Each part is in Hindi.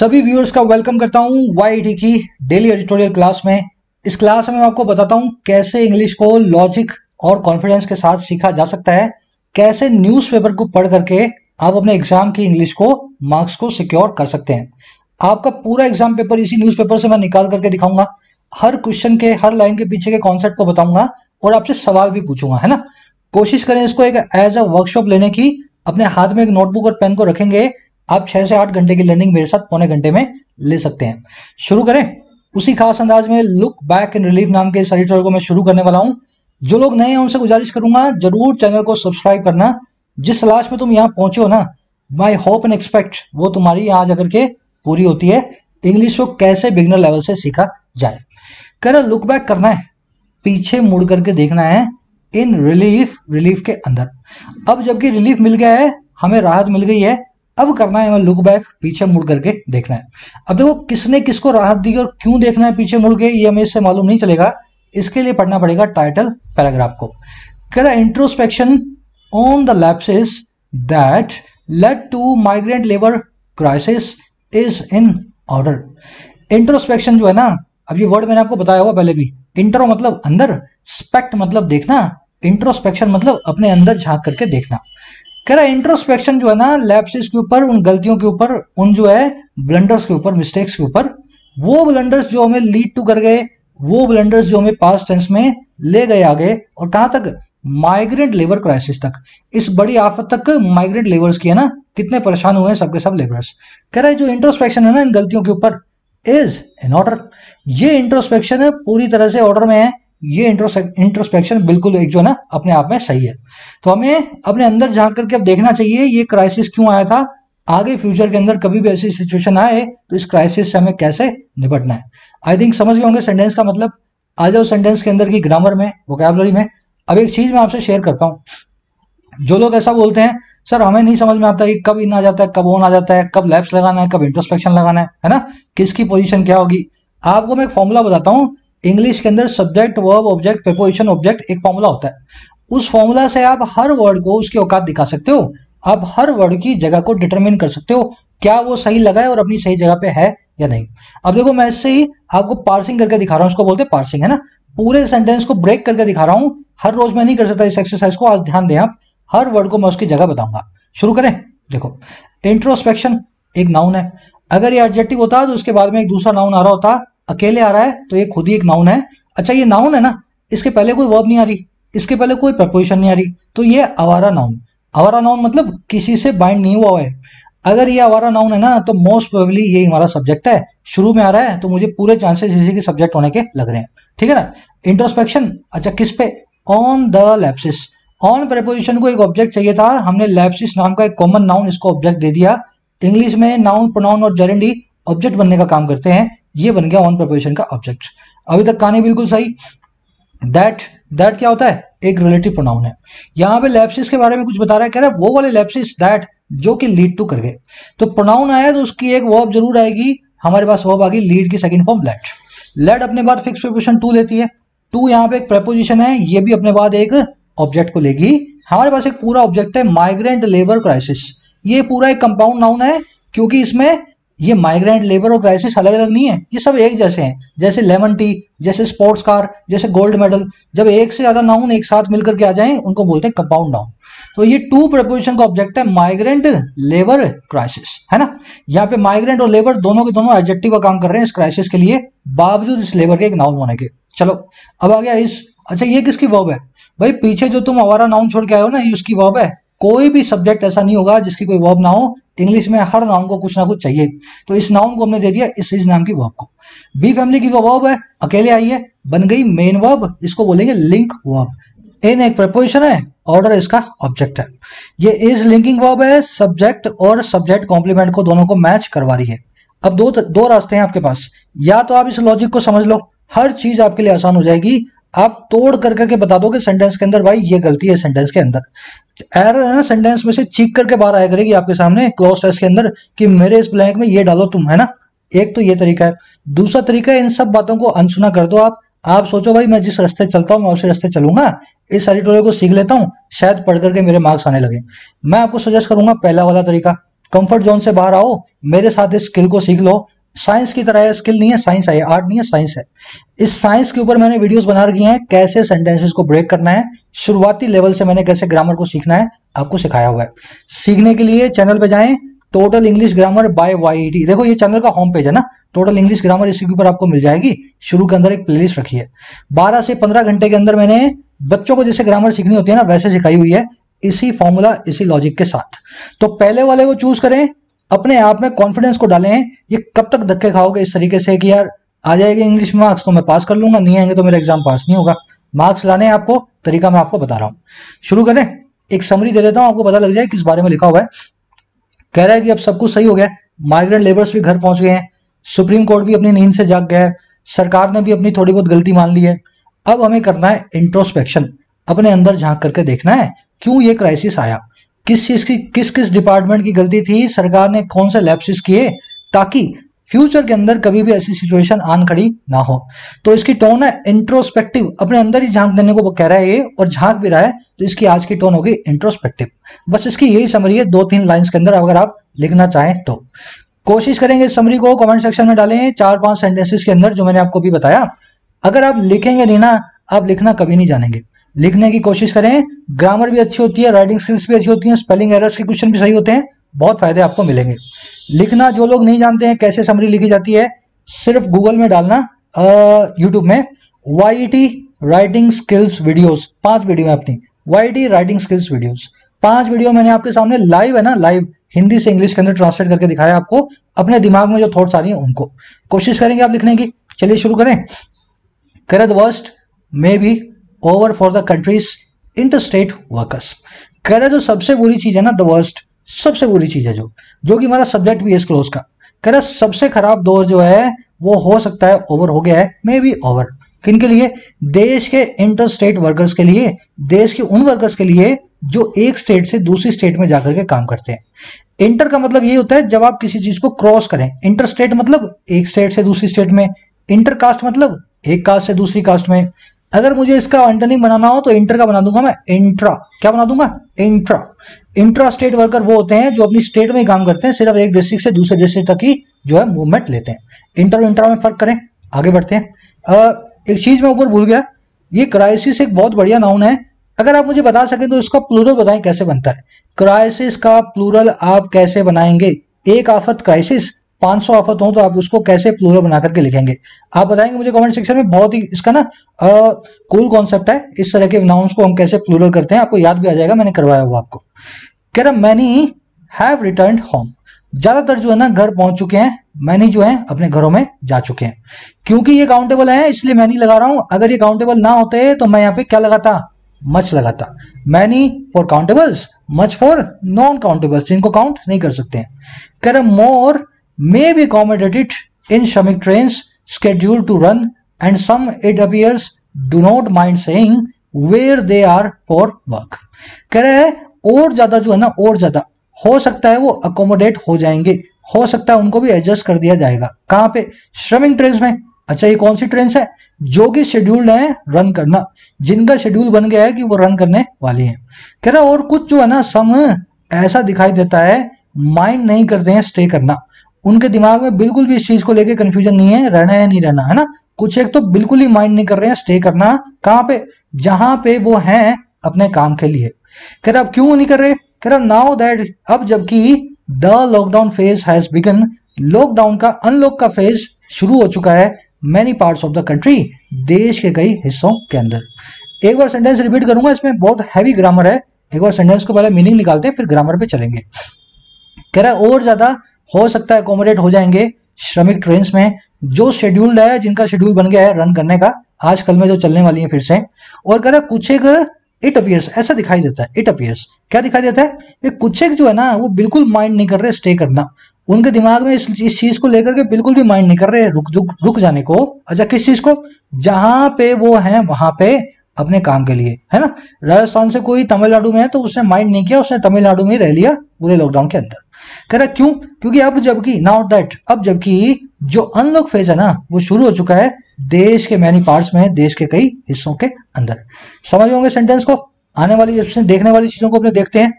सभी व्यूअर्स का वेलकम करता हूं वाईटी की डेली एडिटोरियल क्लास में। इस क्लास में मैं आपको बताता हूं कैसे इंग्लिश को लॉजिक और कॉन्फिडेंस के साथ सीखा जा सकता है, कैसे न्यूज़पेपर को पढ़ करके आप अपने एग्जाम की इंग्लिश को मार्क्स को सिक्योर कर सकते हैं। आपका पूरा एग्जाम पेपर इसी न्यूज़पेपर से मैं निकाल करके दिखाऊंगा। हर क्वेश्चन के हर लाइन के पीछे के कॉन्सेप्ट को बताऊंगा और आपसे सवाल भी पूछूंगा, है ना। कोशिश करें इसको एक एज अ वर्कशॉप लेने की। अपने हाथ में एक नोटबुक और पेन को रखेंगे, आप 6 से 8 घंटे की लर्निंग मेरे साथ पौने घंटे में ले सकते हैं। शुरू करें उसी खास अंदाज में। लुक बैक इन रिलीफ नाम के इस एडिटोरियल को मैं शुरू करने वाला हूं। जो लोग नए हैं उनसे गुजारिश करूंगा जरूर चैनल को सब्सक्राइब करना। जिस क्लास में तुम यहाँ पहुंचे हो ना, माई होप एंड एक्सपेक्ट वो तुम्हारी आज अगर के पूरी होती है। इंग्लिश को कैसे बिगनर लेवल से सीखा जाए। कह रहा लुक बैक करना है, पीछे मुड़ करके देखना है इन रिलीफ के अंदर। अब जबकि रिलीफ मिल गया है, हमें राहत मिल गई है, अब करना है हमें लुक बैक, पीछे मुड़ करके देखना है। अब देखो किसने किसको राहत दी और क्यों देखना है पीछे मुड़ के, ये हमें इससे मालूम नहीं चलेगा। इसके लिए पढ़ना पड़ेगा टाइटल पैराग्राफ को। कह रहा introspection on the lapses that led to migrant labour crisis is in order. Introspection जो है ना, अब ये वर्ड मैंने आपको बताया हुआ पहले भी। इंट्रो मतलब अंदर, स्पेक्ट मतलब देखना, इंट्रोस्पेक्शन मतलब अपने अंदर झांक करके देखना। कह रहा इंट्रोस्पेक्शन जो है ना, लैप्सेस के ऊपर, उन गलतियों के ऊपर, उन जो है ब्लंडर्स के ऊपर, मिस्टेक्स के ऊपर, वो ब्लंडर्स जो हमें लीड टू कर गए, वो ब्लंडर्स जो हमें पास्ट टेंस में ले गए आगे, और कहां तक, माइग्रेंट लेबर क्राइसिस तक। इस बड़ी आफत तक माइग्रेंट लेबर्स की है ना, कितने परेशान हुए हैं सबके सब लेबर्स। कह रहा है जो इंट्रोस्पेक्शन है ना इन गलतियों के ऊपर, इज इन ऑर्डर। ये इंट्रोस्पेक्शन है पूरी तरह से ऑर्डर में है। ये इंट्रोस्पेक्शन बिल्कुल एक जो है ना अपने आप में सही है। तो हमें अपने अंदर झांक करके अब देखना चाहिए ये क्राइसिस क्यों आया था, आगे फ्यूचर के अंदर कभी भी ऐसी सिचुएशन आए तो इस क्राइसिस से हमें कैसे निपटना है। आई थिंक समझ गए होंगे सेंटेंस का मतलब। आ जाओ सेंटेंस के अंदर की ग्रामर में, वोकैबुलरी में। अब एक चीज मैं आपसे शेयर करता हूँ। जो लोग ऐसा बोलते हैं सर हमें नहीं समझ में आता है कब इन आ जाता है, कब ऑन आ जाता है, कब लैप्स लगाना है, कब इंट्रोस्पेक्शन लगाना है ना, किसकी पोजीशन क्या होगी। आपको मैं एक फॉर्मूला बताता हूँ। इंग्लिश के अंदर subject verb object preposition object एक फॉर्मूला होता है। उस फॉर्मूला से आप हर वर्ड को उसकी औकात दिखा सकते हो। आप हर वर्ड की जगह को डिटरमिन कर सकते हो क्या वो सही लगा है और अपनी सही जगह पे है या नहीं। अब देखो मैं इससे ही आपको पार्सिंग करके दिखा रहा हूँ, इसको बोलते हैं पार्सिंग, है ना। पूरे सेंटेंस को ब्रेक करके दिखा रहा हूँ। हर रोज मैं नहीं कर सकता इस एक्सरसाइज को, आज ध्यान दें आप। हर वर्ड को मैं उसकी जगह बताऊंगा। शुरू करें। देखो इंट्रोस्पेक्शन एक नाउन है। अगर ये एडजेक्टिव होता तो उसके बाद में एक दूसरा नाउन आ रहा होता, अकेले आ रहा है तो ये खुद ही एक नाउन है। अच्छा ये नाउन है ना, इसके पहले कोई वर्ब नहीं आ रही, इसके पहले कोई प्रपोजिशन नहीं आ रही, तो ये आवारा नाउन। आवारा नाउन मतलब किसी से बाइंड नहीं हुआ है। अगर ये आवारा नाउन है ना तो मोस्ट प्रोबेबली ये हमारा सब्जेक्ट है। शुरू में आ रहा है तो मुझे पूरे चांसेस इसी के सब्जेक्ट होने के लग रहे हैं, ठीक है ना। इंट्रोस्पेक्शन अच्छा किस पे, on the lapses. On preposition को एक ऑब्जेक्ट चाहिए था, हमने लैप्सिस नाम का एक कॉमन नाउन इसको ऑब्जेक्ट दे दिया। इंग्लिश में नाउन प्रोनाउन और जेरेंडी ऑब्जेक्ट बनने का काम करते हैं, ये बन गया ऑन प्रेपोजिशन का ऑब्जेक्ट। अभी तक कहानी बिल्कुल सही। दैट क्या होता है, एक रिलेटिव प्रोनाउन है। यहाँ पे लैप्सिस के बारे में कुछ बता रहा है, कह रहा है वो वाले लैप्सिस दैट जो कि लीड टू कर गए। तो प्रोनाउन आया तो उसकी एक वर्ब जरूर आएगी, हमारे पास वर्ब आ गई लीड की सेकंड फॉर्म लेट। लेट अपने बाद फिक्स प्रीपोजिशन टू लेती है। टू यहाँ पे एक प्रेपोजिशन है, ये भी अपने बाद एक ऑब्जेक्ट को लेगी। हमारे पास एक पूरा ऑब्जेक्ट है माइग्रेंट लेबर क्राइसिस। ये पूरा एक कंपाउंड नाउन है क्योंकि इसमें ये माइग्रेंट लेबर और क्राइसिस अलग अलग नहीं है, ये सब एक जैसे हैं। जैसे लेमन टी, जैसे स्पोर्ट्स कार, जैसे गोल्ड मेडल, जब एक से ज्यादा नाउन एक साथ मिलकर के आ जाएं उनको बोलते हैं कंपाउंड नाउन। तो ये टू प्रीपोजिशन का ऑब्जेक्ट है माइग्रेंट लेबर क्राइसिस, है ना। यहाँ पे माइग्रेंट और लेबर दोनों के दोनों एडजेक्टिव का काम कर रहे हैं इस क्राइसिस के लिए, बावजूद इस लेबर के एक नाउन होने के। चलो अब आ गया इस, अच्छा ये किसकी वर्ब है भाई, पीछे जो तुम हमारा नाउन छोड़ के आए हो ना, ये उसकी वर्ब है। कोई भी सब्जेक्ट ऐसा नहीं होगा जिसकी कोई वर्ब ना हो। इंग्लिश में हर नाउन को कुछ ना कुछ चाहिए, तो इस नाउन को हमने दे दिया इस नाम की वर्ब को। बी फैमिली की वर्ब है, अकेले आई है, बन गई मेन वर्ब, इसको बोलेंगे लिंक वर्ब। इन एक प्रपोजिशन है, ऑर्डर इसका ऑब्जेक्ट है। ये इज लिंकिंग वर्ब है, सब्जेक्ट और सब्जेक्ट कॉम्प्लीमेंट को दोनों को मैच करवा रही है। अब दो रास्ते हैं आपके पास, या तो आप इस लॉजिक को समझ लो, हर चीज आपके लिए आसान हो जाएगी। आप तोड़ कर करके बता दोगे सेंटेंस के अंदर भाई ये गलती है सेंटेंस के अंदर। एरर है ना, सेंटेंस में से चीख करके बाहर आया करेगी आपके सामने क्लोज टेस्ट के अंदर कि मेरे इस ब्लैंक में ये डालो तुम, है ना। एक तो ये तरीका है। दूसरा तरीका है इन सब बातों को अनसुना कर दो आप सोचो भाई मैं जिस रास्ते चलता हूँ मैं उसी रास्ते चलूंगा, इस एडिटोरियल को सीख लेता हूँ, शायद पढ़ करके मेरे मार्क्स आने लगे। मैं आपको सजेस्ट करूंगा पहला वाला तरीका। कंफर्ट जोन से बाहर आओ, मेरे साथ इस स्किल को सीख लो। साइंस की तरह है, स्किल नहीं है, साइंस है, आर्ट नहीं है, साइंस है। इस साइंस के ऊपर मैंने वीडियोस बना रखी हैं, कैसे सेंटेंसेस को ब्रेक करना है, शुरुआती लेवल से मैंने कैसे ग्रामर को सीखना है आपको सिखाया हुआ है। सीखने के लिए चैनल पे जाएं, total English grammar bye YET, देखो ये चैनल का होम पेज है ना, टोटल इंग्लिश ग्रामर, इसी के ऊपर आपको मिल जाएगी। शुरू के अंदर एक प्लेलिस्ट रखी है, 12 से 15 घंटे के अंदर मैंने बच्चों को जैसे ग्रामर सीखनी होती है ना वैसे सिखाई हुई है, इसी फॉर्मूला इसी लॉजिक के साथ। तो पहले वाले को चूज करें, अपने आप में कॉन्फिडेंस को डालें। ये कब तक धक्के खाओगे इस तरीके से कि यार आ जाएंगे इंग्लिश मार्क्स तो मैं पास कर लूंगा, नहीं आएंगे तो मेरा एग्जाम पास नहीं होगा। मार्क्स लाने हैं आपको, तरीका मैं आपको बता रहा हूं। शुरू करें, एक समरी दे देता हूं, आपको पता लग जाए किस बारे में लिखा हुआ है। कह रहा है कि अब सब कुछ सही हो गया, माइग्रेंट लेबर्स भी घर पहुंच गए हैं, सुप्रीम कोर्ट भी अपनी नींद से जाग गया है, सरकार ने भी अपनी थोड़ी बहुत गलती मान ली है। अब हमें करना है इंट्रोस्पेक्शन, अपने अंदर झांक करके देखना है क्यों ये क्राइसिस आया, किस चीज की, किस किस डिपार्टमेंट की गलती थी, सरकार ने कौन से लैप्सेस किए, ताकि फ्यूचर के अंदर कभी भी ऐसी सिचुएशन आन खड़ी ना हो। तो इसकी टोन है इंट्रोस्पेक्टिव, अपने अंदर ही झांक देने को वो कह रहा है ये, और झांक भी रहा है, तो इसकी आज की टोन होगी इंट्रोस्पेक्टिव। बस इसकी यही समरी है 2-3 लाइंस के अंदर, अगर आप लिखना चाहें तो। कोशिश करेंगे इस समरी को कमेंट सेक्शन में डालें 4-5 सेंटेंसेस के अंदर, जो मैंने आपको भी बताया। अगर आप लिखेंगे नहीं ना, आप लिखना कभी नहीं जानेंगे। लिखने की कोशिश करें, ग्रामर भी अच्छी होती है, राइटिंग स्किल्स भी अच्छी होती हैं, स्पेलिंग एरर्स के क्वेश्चन भी सही होते हैं, बहुत फायदे आपको मिलेंगे। लिखना जो लोग नहीं जानते हैं कैसे समरी लिखी जाती है, सिर्फ गूगल में डालना, यूट्यूब में YET writing skills videos, 5 video है अपनी YET writing skills videos. 5 video मैंने आपके सामने लाइव है ना, लाइव हिंदी से इंग्लिश के अंदर ट्रांसलेट करके दिखाया आपको, अपने दिमाग में जो थॉट्स आ रही हैं उनको। कोशिश करेंगे आप लिखने की। चलिए शुरू करें। The worst may be over for the countries interstate workers. कह रहे जो सबसे बुरी चीज है ना, द वर्स्ट, सबसे बुरी चीज है, जो कि हमारा सब्जेक्ट भी है इस क्लोज का। कह रहा सबसे खराब दौर जो है वो हो सकता है ओवर हो गया है, मे बी ओवर। किन के लिए? देश के इंटरस्टेट वर्कर्स के लिए, देश के उन वर्कर्स के लिए जो एक स्टेट से दूसरी स्टेट में जाकर के काम करते हैं। इंटर का मतलब ये होता है जब आप किसी चीज को क्रॉस करें। इंटरस्टेट मतलब एक स्टेट से दूसरी स्टेट में, इंटरकास्ट मतलब एक कास्ट से दूसरी कास्ट में। अगर मुझे इसका एंटोनिम बनाना हो तो इंटर का बना दूंगा मैं इंट्रा। क्या बना दूंगा? इंट्रा। इंट्रा स्टेट वर्कर वो होते हैं जो अपनी स्टेट में ही काम करते हैं, सिर्फ एक डिस्ट्रिक्ट से दूसरे डिस्ट्रिक्ट तक ही जो है मूवमेंट लेते हैं। इंटर इंट्रा में फर्क करें, आगे बढ़ते हैं। एक चीज मैं ऊपर भूल गया, ये क्राइसिस एक बहुत बढ़िया नाउन है। अगर आप मुझे बता सकें तो इसका प्लूरल बताएं कैसे बनता है। क्राइसिस का प्लूरल आप कैसे बनाएंगे? एक आफत क्राइसिस, 500 आफत हो तो आप उसको कैसे प्लूरल बना करके लिखेंगे? आप बताएंगे मुझे कमेंट सेक्शन में। बहुत ही इसका ना कूल कॉन्सेप्ट है, इस तरह के नाउन्स को हम कैसे प्लूरल करते हैं, आपको याद भी आ जाएगा, मैंने करवाया हुआ आपको। कह रहा मैनी हैव रिटर्न्ड होम, ज्यादातर जो है ना घर पहुंच चुके हैं, मैनी जो है अपने घरों में जा चुके हैं। क्योंकि ये काउंटेबल है इसलिए मैनी लगा रहा हूं, अगर ये काउंटेबल ना होते तो मैं यहाँ पे क्या लगाता? मच लगाता। Many for countables, much for non countables, जिनको काउंट नहीं कर सकते हैं। कह रहा मोर may be accommodated in श्रमिक trains scheduled to run and some it appears do not mind saying where they are for work। कह रहे हैं और ज्यादा जो है ना, और ज्यादा हो सकता है वो अकोमोडेट हो जाएंगे, हो सकता है उनको भी एडजस्ट कर दिया जाएगा। कहां पे? श्रमिक ट्रेन में। अच्छा ये कौन सी ट्रेन है? जो कि शेड्यूल्ड है रन करना, जिनका शेड्यूल बन गया है कि वो रन करने वाली है। कह रहा और कुछ जो है ना सम ऐसा दिखाई देता है माइंड नहीं करते हैं स्टे करना, उनके दिमाग में बिल्कुल भी इस चीज को लेके कंफ्यूजन नहीं है, रहना है नहीं रहना, है ना। कुछ एक तो बिल्कुल ही माइंड नहीं कर रहे हैं स्टे करना। कहां पे? जहां पे वो हैं अपने काम के लिए। कह रहा अब क्यों नहीं कर रहे? कह रहा नाउ दैट, अब जबकि the lockdown phase has begin, lockdown का अनलॉक का फेज शुरू हो चुका है, many parts of the country, देश के कई हिस्सों के अंदर। एक बार सेंटेंस रिपीट करूंगा, इसमें बहुत हैवी ग्रामर है। एक बार सेंटेंस को पहले मीनिंग निकालते हैं फिर ग्रामर पे चलेंगे। कह रहा है और ज्यादा हो सकता है अकोमोडेट हो जाएंगे श्रमिक ट्रेन में, जो शेड्यूल्ड है, जिनका शेड्यूल बन गया है रन करने का, आजकल में जो चलने वाली है फिर से। और कह रहा कुछ एक इट अपीयर्स, ऐसा दिखाई देता है। इट अपीयर्स क्या दिखाई देता है? ये कुछ एक जो है ना वो बिल्कुल माइंड नहीं कर रहे स्टे करना, उनके दिमाग में इस चीज को लेकर के बिल्कुल भी माइंड नहीं कर रहे रुक जाने को। अच्छा किस चीज को? जहां पे वो है वहां पे अपने काम के लिए, है ना। राजस्थान से कोई तमिलनाडु में है तो उसने माइंड नहीं किया, उसने तमिलनाडु में ही रह लिया पूरे लॉकडाउन के अंदर। कह रहा क्यों? क्योंकि अब जबकि नाउ दैट, अब जबकि जो अनलॉक फेज है ना वो शुरू हो चुका है देश के मैनी पार्ट्स में, देश के कई हिस्सों के अंदर। समझ होंगे सेंटेंस को। आने वाली देखने वाली चीजों को अपने देखते हैं।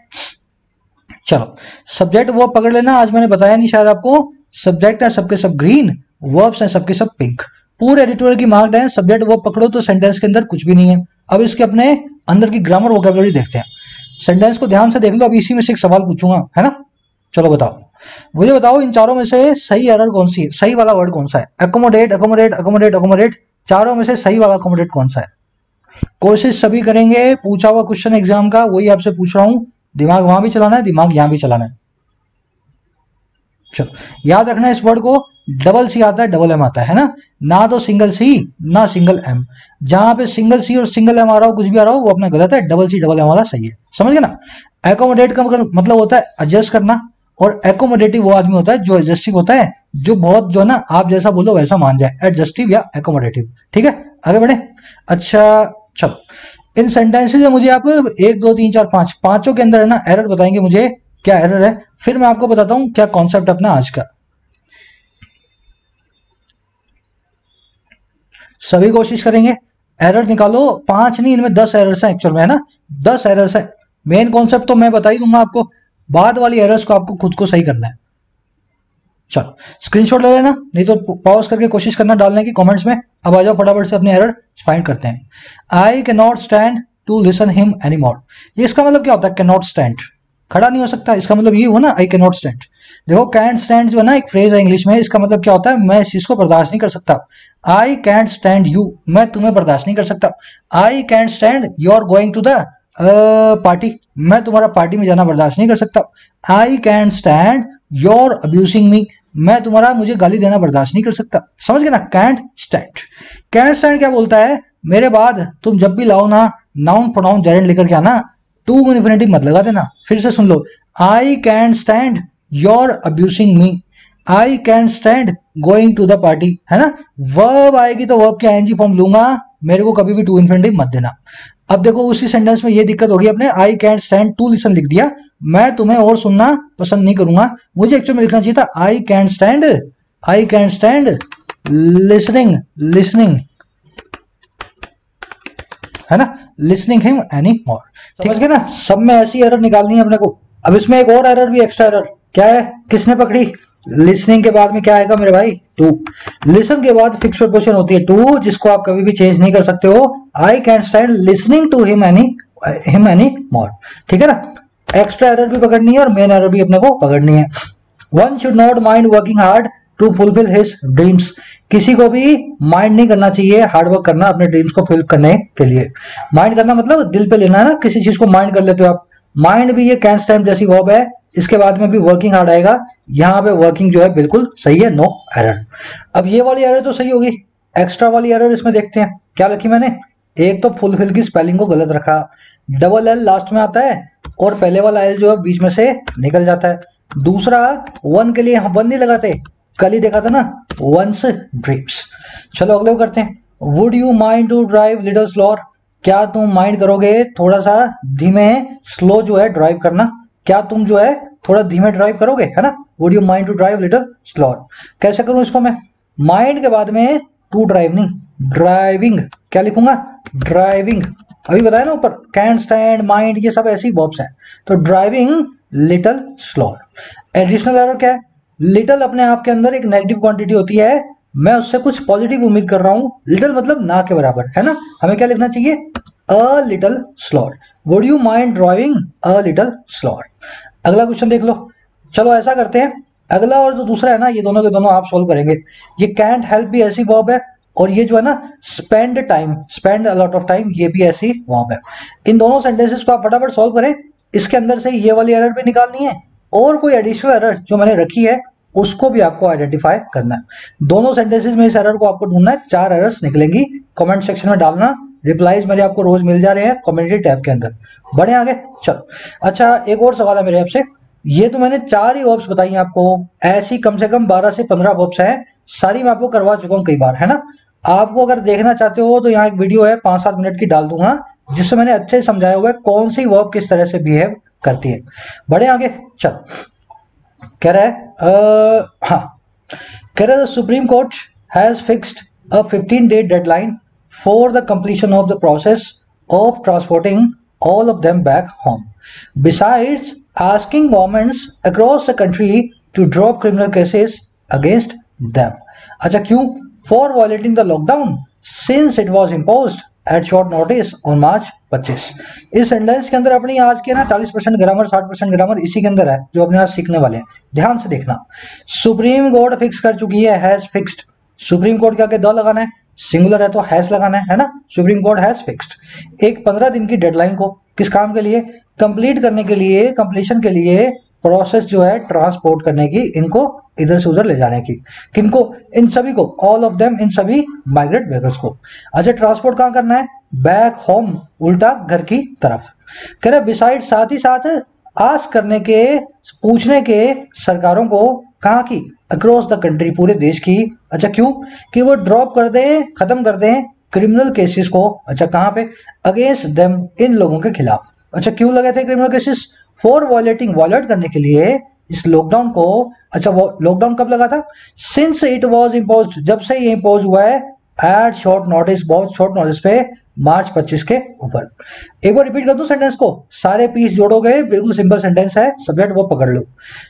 चलो सब्जेक्ट वर्ब पकड़ लेना, आज मैंने बताया नहीं शायद आपको। सब्जेक्ट है सबके सब ग्रीन, वर्ब्स हैं सबके सब पिंक। पूरे एडिटोरियल की मार्क्ड है, सब्जेक्ट वर्ब पकड़ो तो सेंटेंस के अंदर कुछ भी नहीं है। अब इसके अपने अंदर की ग्रामर वोकैबुलरी देखते हैं। सेंटेंस को ध्यान से देख लो, अब इसी में से एक सवाल पूछूंगा, है ना। चलो बताओ, मुझे बताओ इन चारों में से सही एरर कौन सी है, सही वाला वर्ड कौन सा है। एकोमोडेट, एकोमोडेट, एकोमोडेट, एकोमोडेट, चारों में से सही वाला एकोमोडेट कौन सा है। कोशिश सभी करेंगे, पूछा हुआ क्वेश्चन एग्जाम का, वही आपसे पूछ रहा हूं। दिमाग वहां भी चलाना है, दिमाग यहां भी चलाना है। चलो याद रखना इस वर्ड को, डबल सी आता है डबल एम आता है ना, ना तो सिंगल सी ना सिंगल एम। जहां पे सिंगल सी और सिंगल एम आ रहा हो, कुछ भी आ रहा हो, वो अपना गलत है, डबल सी डबल एम वाला सही है। समझ गए ना। एकोमोडेट का मतलब होता है एडजस्ट करना, और एकोमोडेटिव वो आदमी होता है जो एडजस्टिव होता है, जो बहुत जो है ना आप जैसा बोलो वैसा मान जाए, एडजस्टिव या एकोमोडेटिव। ठीक है, आगे बढ़े। अच्छा चलो, इन सेंटेंसेस में मुझे आप 1 2 3 4 5 पांचों के अंदर है ना एरर बताएंगे मुझे क्या एरर है, फिर मैं आपको बताता हूं क्या कॉन्सेप्ट अपना आज का। सभी कोशिश करेंगे, एरर निकालो। 5 नहीं, इनमें 10 एरर्स हैं एक्चुअल में, है ना, 10 एरर्स है। मेन कॉन्सेप्ट तो मैं बता ही दूंगा आपको, बाद वाली एरर्स को आपको खुद को सही करना है। चलो स्क्रीनशॉट ले लेना, नहीं तो पॉज करके कोशिश करना डालने की कमेंट्स में। अब आ जाओ फटाफट से अपने एरर फाइंड करते हैं। I can not stand to listen him any more, ये इसका मतलब क्या होता है। कैन नॉट स्टैंड, खड़ा नहीं हो सकता, इसका मतलब ये हुआ ना आई कैन नॉट स्टैंड। देखो कैंट स्टैंड जो है ना एक फ्रेज है इंग्लिश में, इसका मतलब क्या होता है, मैं इस चीज को बर्दाश्त नहीं कर सकता। आई कैंट स्टैंड यू, मैं तुम्हें बर्दाश्त नहीं कर सकता। I can't stand you are going to the party, मैं तुम्हारा पार्टी में जाना बर्दाश्त नहीं कर सकता। I can't stand your abusing me, मैं तुम्हारा मुझे गाली देना बर्दाश्त नहीं कर सकता। समझ गए ना, कैंट स्टैंड। कैंट स्टैंड क्या बोलता है, मेरे बाद तुम जब भी लाओ ना नाउन प्रोनाउन जेरेंड लेकर के आना, टू में इन्फिनेटिव मत लगा देना। फिर से सुन लो, I can stand your abusing me, I can stand going to the party, है ना। वर्ब आएगी तो वर्ब के आईएनजी फॉर्म लूंगा, मेरे को कभी भी टू इन्फिनेटिव मत देना। अब देखो उसी सेंटेंस में ये दिक्कत होगी अपने, I can stand to listen लिख दिया, मैं तुम्हें और सुनना पसंद नहीं करूंगा। मुझे एक्चुअल में लिखना चाहिए था आई कैन स्टैंड लिसनिंग, लिसनिंग, है ना, लिसनिंग हिम एनी मोर। ठीक है ना, सब में ऐसी एरर निकालनी है अपने को। अब इसमें एक और एरर भी, एक्स्ट्रा एरर क्या है, किसने पकड़ी। लिसनिंग के बाद में क्या आएगा मेरे भाई, टू। लिसन के बाद फिक्स प्रपोजिशन होती है टू, जिसको आप कभी भी चेंज नहीं कर सकते हो। I can stand listening to him any more. ठीक है ना, एक्स्ट्रा एरर भी पकड़नी है और मेन एरर भी अपने को पकड़नी है। One should not mind working hard to fulfil his dreams, किसी को भी माइंड नहीं करना चाहिए हार्ड वर्क करना अपने ड्रीम्स को फिल करने के लिए। माइंड करना मतलब दिल पे लेना है ना, किसी चीज को माइंड कर लेते हो आप। माइंड भी ये कैन स्टैंड जैसी वर्ब है, इसके बाद में भी वर्किंग हार्ड आएगा, यहाँ पे वर्किंग जो है बिल्कुल सही है, नो एरर। अब ये वाली एरर तो सही होगी, एक्स्ट्रा वाली एरर इसमें देखते हैं क्या लिखी मैंने। एक तो फुलफिल की स्पेलिंग को गलत रखा, डबल एल लास्ट में आता है और पहले वाला एल जो है बीच में से निकल जाता है। दूसरा वन के लिए वन नहीं लगाते, कल ही देखा था ना, वंस ड्रीम्स। चलो अगले को करते हैं। Would you mind to drive little slower, क्या तुम माइंड करोगे थोड़ा सा धीमे, स्लो जो है ड्राइव करना, क्या तुम जो है थोड़ा धीमे ड्राइव करोगे, है ना। Would you mind to drive little slower, कैसे करूं इसको मैं, माइंड के बाद में टू ड्राइव नहीं, ड्राइविंग, क्या लिखूंगा, ड्राइविंग। अभी बताया ना ऊपर, कैन स्टैंड, माइंड, ये सब ऐसी वर्ब्स हैं, तो driving little slower. Additional error क्या है, लिटिल अपने आप के अंदर एक नेगेटिव क्वांटिटी होती है, मैं उससे कुछ पॉजिटिव उम्मीद कर रहा हूं। लिटिल मतलब ना के बराबर, है ना, हमें क्या लिखना चाहिए, a little slower. Would you mind driving a little slower. अगला क्वेश्चन देख लो। चलो ऐसा करते हैं, अगला और जो दूसरा है ना, ये दोनों के दोनों आप सोल्व करेंगे। ये कैंट हेल्प भी ऐसी वर्ब है, और ये जो है ना spend time, spend a lot of time, ये भी ऐसी वर्ब है। इन दोनों सेंटेंसेस को आप फटाफट सोल्व करें। इसके अंदर से ये वाली एरर भी निकालनी है, और कोई एडिशनल एरर जो मैंने रखी है उसको भी आपको आइडेंटिफाई करना है। दोनों सेंटेंसेस में इस एरर को आपको ढूंढना है, 4 एरर्स निकलेंगी, कमेंट सेक्शन में डालना। रिप्लाईज मेरे आपको रोज मिल जा रहे हैं कम्युनिटी टैब के अंदर। बढ़े आगे, चलो। अच्छा एक और सवाल है मेरे आपसे, ये तो मैंने 4 ही वर्ब्स बताई हैं आपको, ऐसी कम से कम 12 से 15 वर्ब्स हैं, सारी मैं आपको करवा चुका हूं कई बार, है ना। आपको अगर देखना चाहते हो तो यहाँ एक वीडियो है 5-7 मिनट की डाल दूंगा, जिससे मैंने अच्छे से समझाया हुआ है कौन सी वर्ब किस तरह से बिहेव करती है। बढ़े आगे, चलो। कह रहा है हाँ, कह रहा है supreme court has fixed a 15-day deadline for the completion of the process of transporting all of them back home. Besides asking governments across the country to drop criminal cases against them. अच्छा क्यों? For violating the lockdown since it was imposed at short notice on March 25। इस सेंटेंस के अंदर अपनी आज के ना 40% ग्रामर 60% ग्रामर इसी के अंदर है जो अपने आज सीखने वाले हैं, ध्यान से देखना। सुप्रीम कोर्ट फिक्स कर चुकी है, हैज फिक्स्ड। सुप्रीम कोर्ट क्या द लगाना है, सिंगुलर है तो हैज लगाना है ना। सुप्रीम कोर्ट हैज फिक्स्ड एक 15 दिन की डेडलाइन को किस काम के लिए, कंप्लीट करने के लिए, कंप्लीशन के लिए, प्रोसेस जो है ट्रांसपोर्ट करने की, इनको इधर से उधर ले जाने की। किनको? इन सभी को, ऑल ऑफ देम, इन सभी माइग्रेट बेगर्स को। अच्छा ट्रांसपोर्ट कहाँ करना है, बैक होम, उल्टा घर की तरफ। कह रहे बिसाइड, साथ ही साथ आस्क करने के, पूछने के सरकारों को, कहाँ की, अक्रॉस द कंट्री, पूरे देश की। अच्छा क्यों? कि वो ड्रॉप कर दें, खत्म कर दें क्रिमिनल केसेस को। अच्छा कहाँ पे, अगेंस्ट देम, इन लोगों के खिलाफ। अच्छा क्यों लगे थे criminal cases, for violating, violate करने के लिए इस लॉकडाउन को। अच्छा वो लॉकडाउन कब लगा था, सिंस इट वाज इम्पोज्ड, जब से ये इम्पोज हुआ है, एट शॉर्ट नोटिस, बहुत शॉर्ट नोटिस पे, मार्च 25 के ऊपर। एक बार रिपीट कर दूं सेंटेंस को, सारे पीस जोड़ोगे, बिल्कुल सिंपल सेंटेंस है, सब्जेक्ट वो पकड़ लो।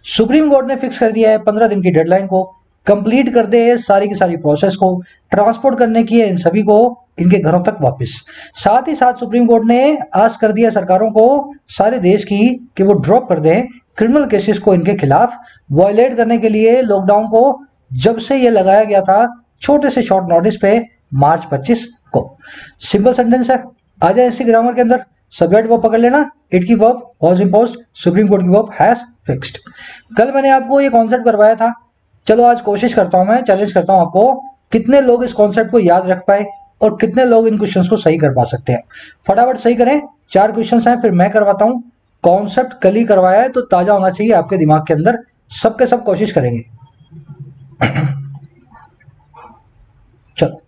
सुप्रीम कोर्ट ने फिक्स कर दिया है 15 दिन की डेडलाइन को, कंप्लीट कर दे सारी की सारी प्रोसेस को, ट्रांसपोर्ट करने की है इन सभी को इनके घरों तक वापस। साथ ही साथ सुप्रीम कोर्ट ने आस्क कर दिया सरकारों को, सारे देश की, कि वो ड्रॉप कर दें क्रिमिनल केसेस को इनके खिलाफ, वॉयलेट करने के लिए लॉकडाउन को, जब से ये लगाया गया था छोटे से शॉर्ट नोटिस पे, मार्च 25 को। सिंपल सेंटेंस है। आ जाए इसी ग्रामर के अंदर, सब्जेक्ट वर्ब पकड़ लेना, इट की verb was imposed, supreme court की वर्ब हैज फिक्स्ड। कल मैंने आपको ये कॉन्सेप्ट करवाया था, चलो आज कोशिश करता हूं, मैं चैलेंज करता हूं आपको, कितने लोग इस कॉन्सेप्ट को याद रख पाए और कितने लोग इन क्वेश्चंस को सही कर पा सकते हैं। फटाफट सही करें। 4 क्वेश्चंस हैं, फिर मैं करवाता हूं। कॉन्सेप्ट कल ही करवाया है तो ताजा होना चाहिए आपके दिमाग के अंदर, सबके सब कोशिश करेंगे। चलो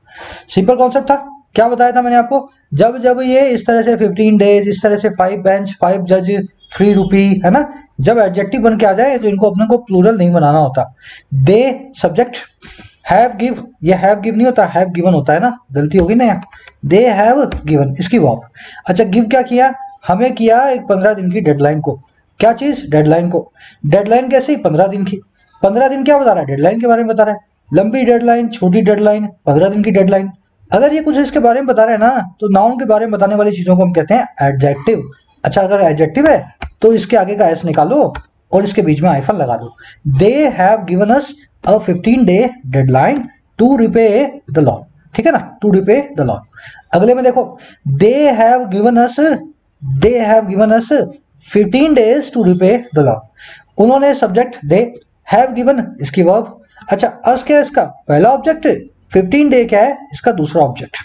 सिंपल कॉन्सेप्ट था, क्या बताया था मैंने आपको, जब जब ये इस तरह से 15 डेज, इस तरह से 5 बेंच, 5 जज, 3 रुपी, है ना, जब एडजेक्टिव बन के आ जाए तो इनको अपने को प्लूरल नहीं बनाना होता। दे सब्जेक्ट, हैव गिव, ये हैव गिव नहीं होता, हैव गिवन होता है ना, गलती होगी ना यहाँ। दे हैव गिवन, इसकी वर्ब। अच्छा गिव क्या किया, हमें किया एक 15 दिन की डेडलाइन को। क्या चीज, डेडलाइन को। डेडलाइन कैसे, 15 दिन की। 15 दिन क्या बता रहा है, डेडलाइन के बारे में बता रहा है। लंबी डेडलाइन, छोटी डेडलाइन, 15 दिन की डेडलाइन। अगर ये कुछ इसके बारे में बता रहे हैं ना, तो नाउन के बारे में बताने वाली चीजों को हम कहते हैं एडजेक्टिव। अच्छा अगर एडजेक्टिव है तो इसके आगे का एस निकालो और इसके बीच में हाइफन लगा दो। They have given us a 15 day deadline to repay the loan, ठीक है ना, टू रिपे द लोन। अगले में देखो, they have given us 15 days to repay the loan. उन्होंने, सब्जेक्ट दे, हैव गिवन इसकी वर्ब। अच्छा अस क्या है इसका पहला ऑब्जेक्ट, 15 डे क्या है इसका दूसरा ऑब्जेक्ट।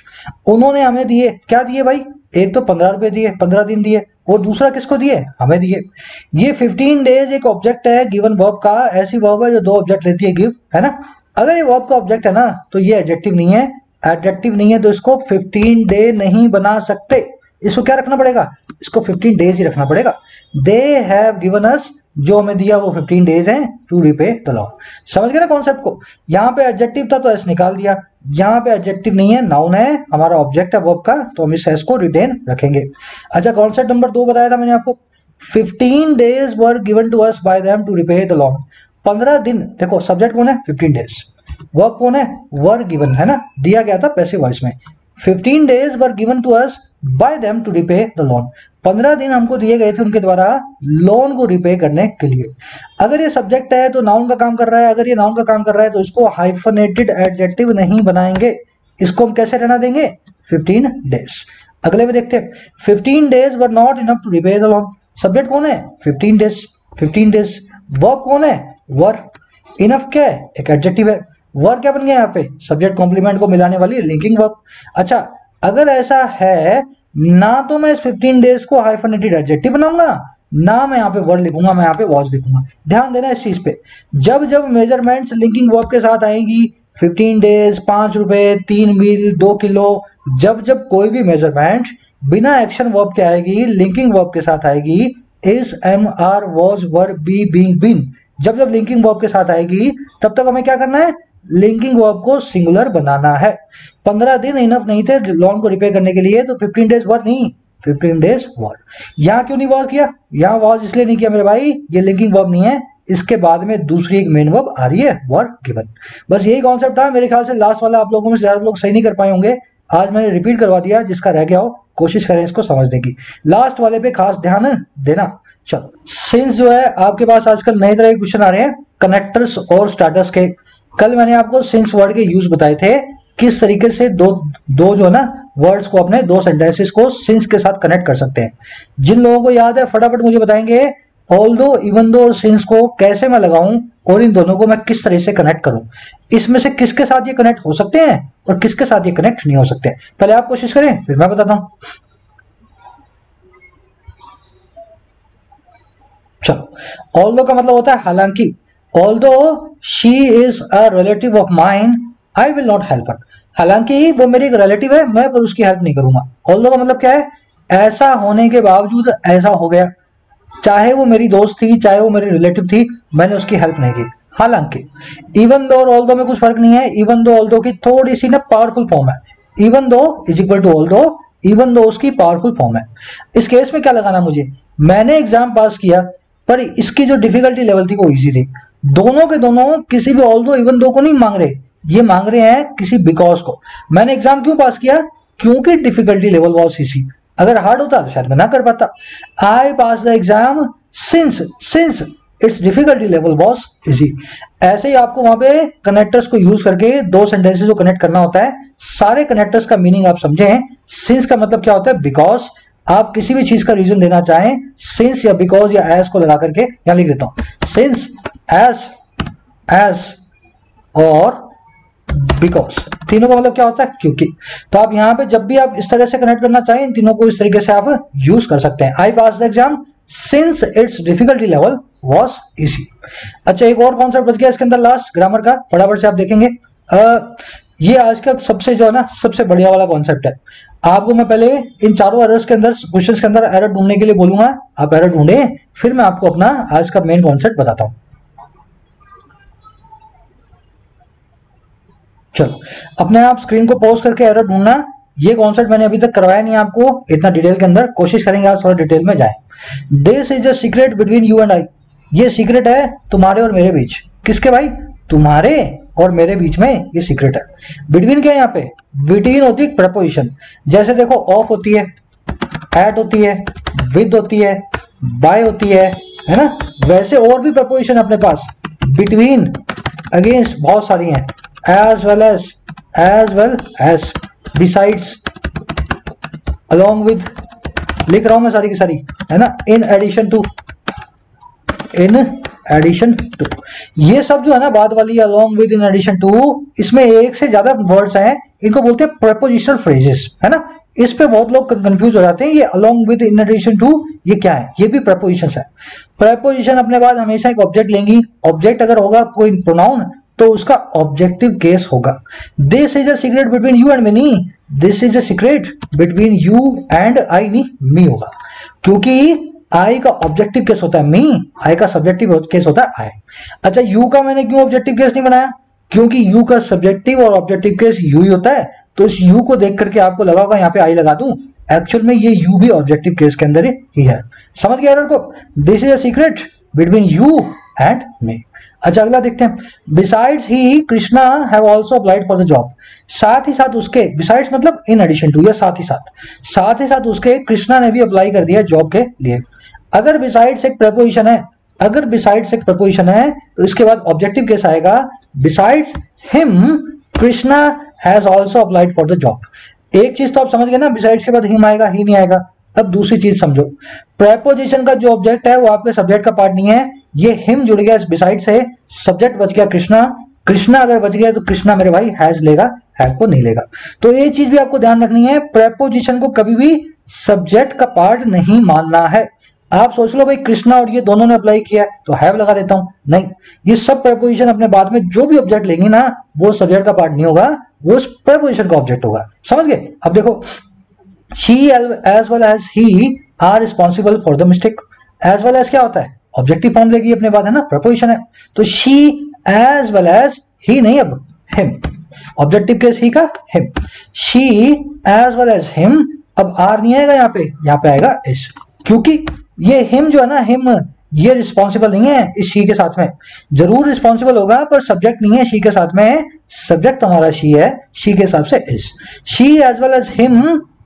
उन्होंने हमें दिए, क्या दिए भाई, एक तो 15 रुपए दिए, 15 दिन दिए, और दूसरा किसको दिए, हमें दिए। ये 15 डेज एक ऑब्जेक्ट है गिवन वर्ब का, ऐसी वर्ब है जो 2 ऑब्जेक्ट लेती है, गिव, है ना। अगर ये वर्ब का ऑब्जेक्ट है ना तो ये एडजेक्टिव नहीं है, एडजेक्टिव नहीं है तो इसको 15 डे नहीं बना सकते। इसको क्या रखना पड़ेगा, इसको 15 डेज ही रखना पड़ेगा। दे हैव गिवन अस, जो हमें दिया वो 15 डेज हैं, टू रिपे द लोन। समझ गए ना कॉन्सेप्ट को। यहाँ पे एडजेक्टिव था तो एस निकाल दिया, यहाँ पे एडजेक्टिव नहीं है, नाउन है, हमारा ऑब्जेक्ट है वर्ब का, तो हम इस एस को रिटेन रखेंगे। अच्छा कॉन्सेप्ट नंबर 2 बताया था मैंने आपको, 15 days were given to us by them to repay the loan. 15 दिन, देखो सब्जेक्ट कौन है, 15 डेज, वर्ब कौन है, वर गिवन, है ना, दिया गया था पैसिव वॉइस में। 15 days were given to us by them to repay the loan. 15 दिन हमको दिए गए थे उनके द्वारा लोन को रिपे करने के लिए। अगर ये सब्जेक्ट है तो नाउन का काम कर रहा है, अगर ये नाउन का काम कर रहा है तो इसको हाइफनेटेड एडजेक्टिव नहीं बनाएंगे, इसको हम कैसे रहना देंगे, 15 डेज। अगले में देखते हैं, 15 days were not enough to repay the loan. Subject कौन है, 15 डेज, 15 डेज। वर्ब कौन है, वर। इनफ क्या है, एक एडजेक्टिव है। वर्ब क्या बन गया यहाँ पे, सब्जेक्ट कॉम्प्लीमेंट को मिलाने वाली लिंकिंग वर्ब। अच्छा अगर ऐसा है ना तो मैं इस 15 डेज को हाइफनेटेड एडजेक्टिव बनाऊंगा, ना मैं यहाँ पे वर्ड लिखूंगा, मैं यहाँ पे वॉज लिखूंगा। ध्यान देना इस चीज पे, जब जब मेजरमेंट्स लिंकिंग वर्ब के साथ आएंगी, 15 डेज, 5 रुपए, 3 मील, 2 किलो, जब जब कोई भी मेजरमेंट बिना एक्शन वर्ब के आएगी, लिंकिंग वर्ब के साथ आएगी, is, am, are, was, were, be, being, been, जब जब लिंकिंग वर्ब के साथ आएगी तब तक हमें क्या करना है, लिंकिंग वर्ब को सिंगुलर बनाना है। 15 दिन इनफ नहीं थे लोन को रिपे करने के लिए, तो 15 डेज वर नहीं, 15 days वॉर। यहाँ क्यों नहीं वॉर किया? यहाँ वॉर इसलिए नहीं किया मेरे भाई, ये लिंकिंग वर्ब नहीं है, इसके बाद में दूसरी एक मेन वर्ब आ रही है, वॉर गिवन। बस यही कॉन्सेप्ट था। मेरे ख्याल से लास्ट वाला आप लोगों में से ज्यादा लोग सही नहीं कर पाए होंगे, आज मैंने रिपीट करवा दिया, जिसका रह गया हो कोशिश करें इसको समझने की। लास्ट वाले पे खास ध्यान देना। चलो, सिंस जो है आपके पास आजकल नए तरह के क्वेश्चन आ रहे हैं कनेक्टर्स और स्टार्टर्स के। कल मैंने आपको सिंस वर्ड के यूज बताए थे, किस तरीके से दो जो है ना वर्ड्स को, अपने दो सेंटेंसेस को सिंस के साथ कनेक्ट कर सकते हैं। जिन लोगों को याद है फटाफट मुझे बताएंगे ऑल्दो, इवन दो और सिंस को कैसे मैं लगाऊं और इन दोनों को मैं किस तरह से कनेक्ट करूं। इसमें से किसके साथ ये कनेक्ट हो सकते हैं और किसके साथ ये कनेक्ट नहीं हो सकते। पहले आप कोशिश करें फिर मैं बताता हूं। चलो, ऑल्दो का मतलब होता है हालांकि। Although she is a relative of mine I will not help her. हालांकि वो मेरी एक रिलेटिव है, मैं पर उसकी हेल्प नहीं करूंगा। ऑल्दो का मतलब क्या है? ऐसा होने के बावजूद ऐसा हो गया, चाहे वो मेरी दोस्त थी, चाहे वो मेरी रिलेटिव थी, मैंने उसकी हेल्प नहीं की। हालांकि इवन दो और ऑल्दो में कुछ फर्क नहीं है। इवन दो ऑल्दो की थोड़ी सी ना पावरफुल फॉर्म है। Even though is equal to although, even though उसकी पावरफुल फॉर्म है। इस केस में क्या लगाना मुझे? मैंने एग्जाम पास किया पर इसकी जो डिफिकल्टी लेवल थी वो इजी थी। दोनों के दोनों किसी भी ऑल्दो इवन दो को नहीं मांग रहे, ये मांग रहे हैं किसी बिकॉज को। मैंने एग्जाम क्यों पास किया? क्योंकि डिफिकल्टी लेवल वॉज इजी। अगर हार्ड होता तो शायद मैं ना कर पाता। I pass the exam since its difficulty level was easy. ऐसे ही आपको वहां पे कनेक्टर्स को यूज करके दो सेंटेंसेस को कनेक्ट करना होता है। सारे कनेक्टर्स का मीनिंग आप समझें। सिंस का मतलब क्या होता है? बिकॉज। आप किसी भी चीज का रीजन देना चाहें, सिंस या बिकॉज या एज को लगा करके यहां लिख देता हूं, सिंस, एज और बिकॉज। तीनों का मतलब क्या होता है? क्योंकि। तो आप यहां पे जब भी आप इस तरह से कनेक्ट करना चाहें, इन तीनों को इस तरीके से आप यूज कर सकते हैं। I pass the exam since its difficulty level was easy. अच्छा, एक और कॉन्सेप्ट बच गया इसके अंदर लास्ट, ग्रामर का, फटाफट से आप देखेंगे। ये आज का सबसे जो है ना सबसे बढ़िया वाला कॉन्सेप्ट है। आपको मैं पहले इन चारों एरर्स के अंदर, क्वेश्चंस के अंदर एरर ढूंढने के लिए बोलूंगा, आप एरर ढूंढे, फिर मैं आपको अपना आज का मेन कॉन्सेप्ट बताता हूं। चलो, अपने आप स्क्रीन को पॉज करके एरर ढूंढना। ये कॉन्सेप्ट मैंने अभी तक करवाया नहीं आपको इतना डिटेल के अंदर, कोशिश करेंगे आज थोड़ा डिटेल में जाए। This is a secret between you and I. ये सीक्रेट है तुम्हारे और मेरे बीच। किसके भाई? तुम्हारे और मेरे बीच में ये सीक्रेट है। बिटवीन क्या है यहाँ पे? बिटवीन होती है प्रपोजिशन। जैसे देखो, ऑफ होती है, एट होती है, विद होती है, बाय होती है ना। वैसे और भी प्रपोजिशन अपने पास बिटवीन, अगेंस्ट बहुत सारी हैं। as well as, besides, along with, लिख रहा हूं मैं सारी की सारी, है ना। in addition to, ये सब जो है ना बाद वाली, along with, in addition to, इसमें एक से ज्यादा वर्ड्स हैं, इनको बोलते हैं prepositional phrases, है ना। इस पे बहुत लोग कंफ्यूज हो जाते हैं। ये along with, in addition to, ये क्या है? ये भी prepositions है। preposition अपने बाद हमेशा एक ऑब्जेक्ट लेंगी। ऑब्जेक्ट अगर होगा कोई प्रोनाउन तो उसका ऑब्जेक्टिव केस होगा। This is a secret between you and me, this is a secret between you and I, नहीं मी होगा, क्योंकि आई का ऑब्जेक्टिव केस होता है मी, आई का सब्जेक्टिव केस होता है आई। अच्छा, यू का मैंने क्यों ऑब्जेक्टिव केस नहीं बनाया? क्योंकि यू का सब्जेक्टिव और ऑब्जेक्टिव केस यू ही होता है। तो इस यू को देख करके आपको लगा होगा यहाँ पे आई लगा दूं, एक्चुअल में ये यू भी ऑब्जेक्टिव केस के अंदर ही है। समझ गया एरर को? This is a secret between you and me. अच्छा, अगला देखते हैं। Besides he Krishna have also applied for the job. साथ ही साथ उसके, बिसाइड्स मतलब इन एडिशन टू, या साथ ही साथ उसके कृष्णा ने भी अप्लाई कर दिया जॉब के लिए। अगर बिसाइड्स एक प्रपोजिशन है, तो इसके बाद ऑब्जेक्टिव केस आएगा। Besides him Krishna has also applied for the job. एक चीज तो आप समझ गए ना, बिसाइड्स के बाद हिम आएगा, ही नहीं आएगा। अब दूसरी चीज समझो, प्रेपोजिशन का जो ऑब्जेक्ट है वो आपके सब्जेक्ट का पार्ट नहीं है। ये हिम जुड़ गया बिसाइड से, सब्जेक्ट बच गया कृष्णा अगर बच गया तो कृष्णा मेरे भाई हैज लेगा, हैव को नहीं लेगा। तो ये चीज भी आपको ध्यान रखनी है, प्रेपोजिशन को कभी भी सब्जेक्ट का पार्ट नहीं मानना है। आप सोच लो भाई कृष्णा और ये दोनों ने अप्लाई किया तो हैव लगा देता हूं, नहीं, ये सब प्रेपोजिशन अपने बाद में जो भी ऑब्जेक्ट लेंगे ना वो सब्जेक्ट का पार्ट नहीं होगा, वो प्रेपोजिशन का ऑब्जेक्ट होगा। समझ गए? अब देखो, she as well as he are responsible for the mistake। as well as क्या होता है? ऑब्जेक्टिव फॉर्म लेगी अपने बाद, है ना, प्रपोजिशन है। तो she as well as, he नहीं, अब him, ऑब्जेक्टिव केस ही का him। she as well as him अब आर नहीं आएगा यहाँ पे आएगा इस, क्योंकि ये हिम जो है ना, हिम ये रिस्पॉन्सिबल नहीं है इस शी के साथ में, जरूर रिस्पॉन्सिबल होगा पर सब्जेक्ट नहीं है शी के साथ में, सब्जेक्ट हमारा शी है, शी के हिसाब से is, she as well as him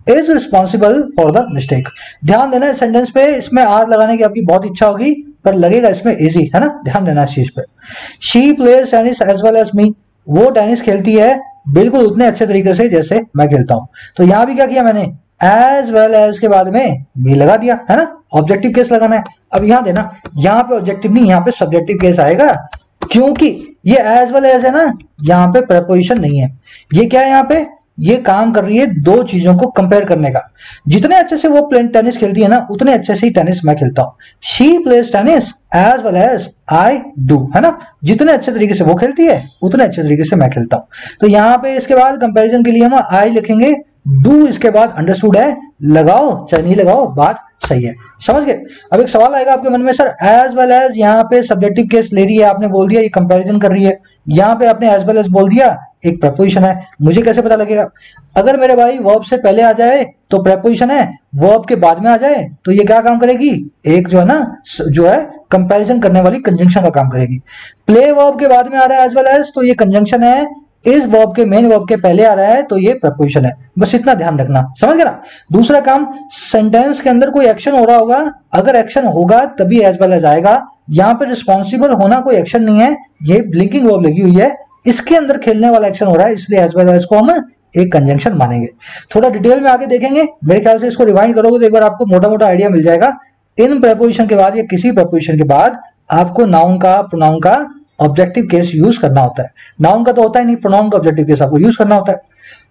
is responsible for the mistake. ध्यान देना इस सेंटेंस पे, इसमें आर लगाने की आपकी बहुत इच्छा होगी पर लगेगा इसमें इजी, है ना, ध्यान देना इस चीज पे। She plays tennis as well as me, वो टेनिस खेलती है बिल्कुल उतने अच्छे तरीके से जैसे मैं खेलता हूं। तो यहां भी क्या किया मैंने, एज वेल एज के बाद में मी लगा दिया, है ना, ऑब्जेक्टिव केस लगाना है। अब यहां देना, यहां पे ऑब्जेक्टिव नहीं, यहां पे सब्जेक्टिव केस आएगा, क्योंकि ये एज वेल एज है ना, यहां पे प्रेपोजिशन नहीं है। ये क्या है, यहां पे ये काम कर रही है दो चीजों को कंपेयर करने का। जितने अच्छे से वो टेनिस खेलती है ना, उतने अच्छे से ही टेनिस मैं खेलता हूं। She plays tennis as well as I do, है ना, जितने अच्छे तरीके से वो खेलती है उतने अच्छे तरीके से मैं खेलता हूं। तो यहाँ पे इसके बाद कंपैरिजन के लिए हम आई लिखेंगे, डू इसके बाद अंडरस्टूड है, लगाओ चाहे नहीं लगाओ बात सही है, समझ गए। अब एक सवाल आएगा आपके मन में, सर एज वेल एज यहाँ पे सब्जेक्टिव केस ले रही है, आपने बोल दिया ये कंपैरिजन कर रही है, यहाँ पे आपने एज वेल एज बोल दिया, एक प्रपोजिशन है, मुझे कैसे पता लगेगा। अगर मेरे भाई वर्ब से पहले आ जाए तो प्रपोजिशन है, वर्ब के बाद में आ जाए तो ये क्या काम करेगी, एक जो है ना, जो है कंपैरिजन करने वाली कंजंक्शन का काम करेगी। प्ले वर्ब के बाद में आ रहा है एज वेल एज, तो ये कंजंक्शन है, इस वर्ब के मेन वर्ब के पहले आ रहा है तो ये प्रपोजिशन है, बस इतना ध्यान रखना, समझ गए ना। दूसरा काम, सेंटेंस के अंदर कोई एक्शन हो रहा होगा, अगर एक्शन होगा तभी एज वेल एज आएगा। यहाँ पे रिस्पॉन्सिबल होना कोई एक्शन नहीं है, ये ब्लिंकिंग वर्ब लगी हुई है, इसके अंदर खेलने वाला एक्शन हो रहा है, इसलिए एज वेल एज को हम एक कंजंक्शन मानेंगे। थोड़ा डिटेल में आगे देखेंगे, मेरे ख्याल से इसको रिवाइंड करोगे तो एक बार आपको मोटा मोटा आइडिया मिल जाएगा। इन प्रपोजिशन के बाद या किसी प्रपोजिशन के बाद आपको नाउन का, प्रोनाउन का ऑब्जेक्टिव केस यूज करना होता है। नाउन का तो होता ही नहीं, प्रोनाउन का ऑब्जेक्टिव केस आपको यूज करना होता है।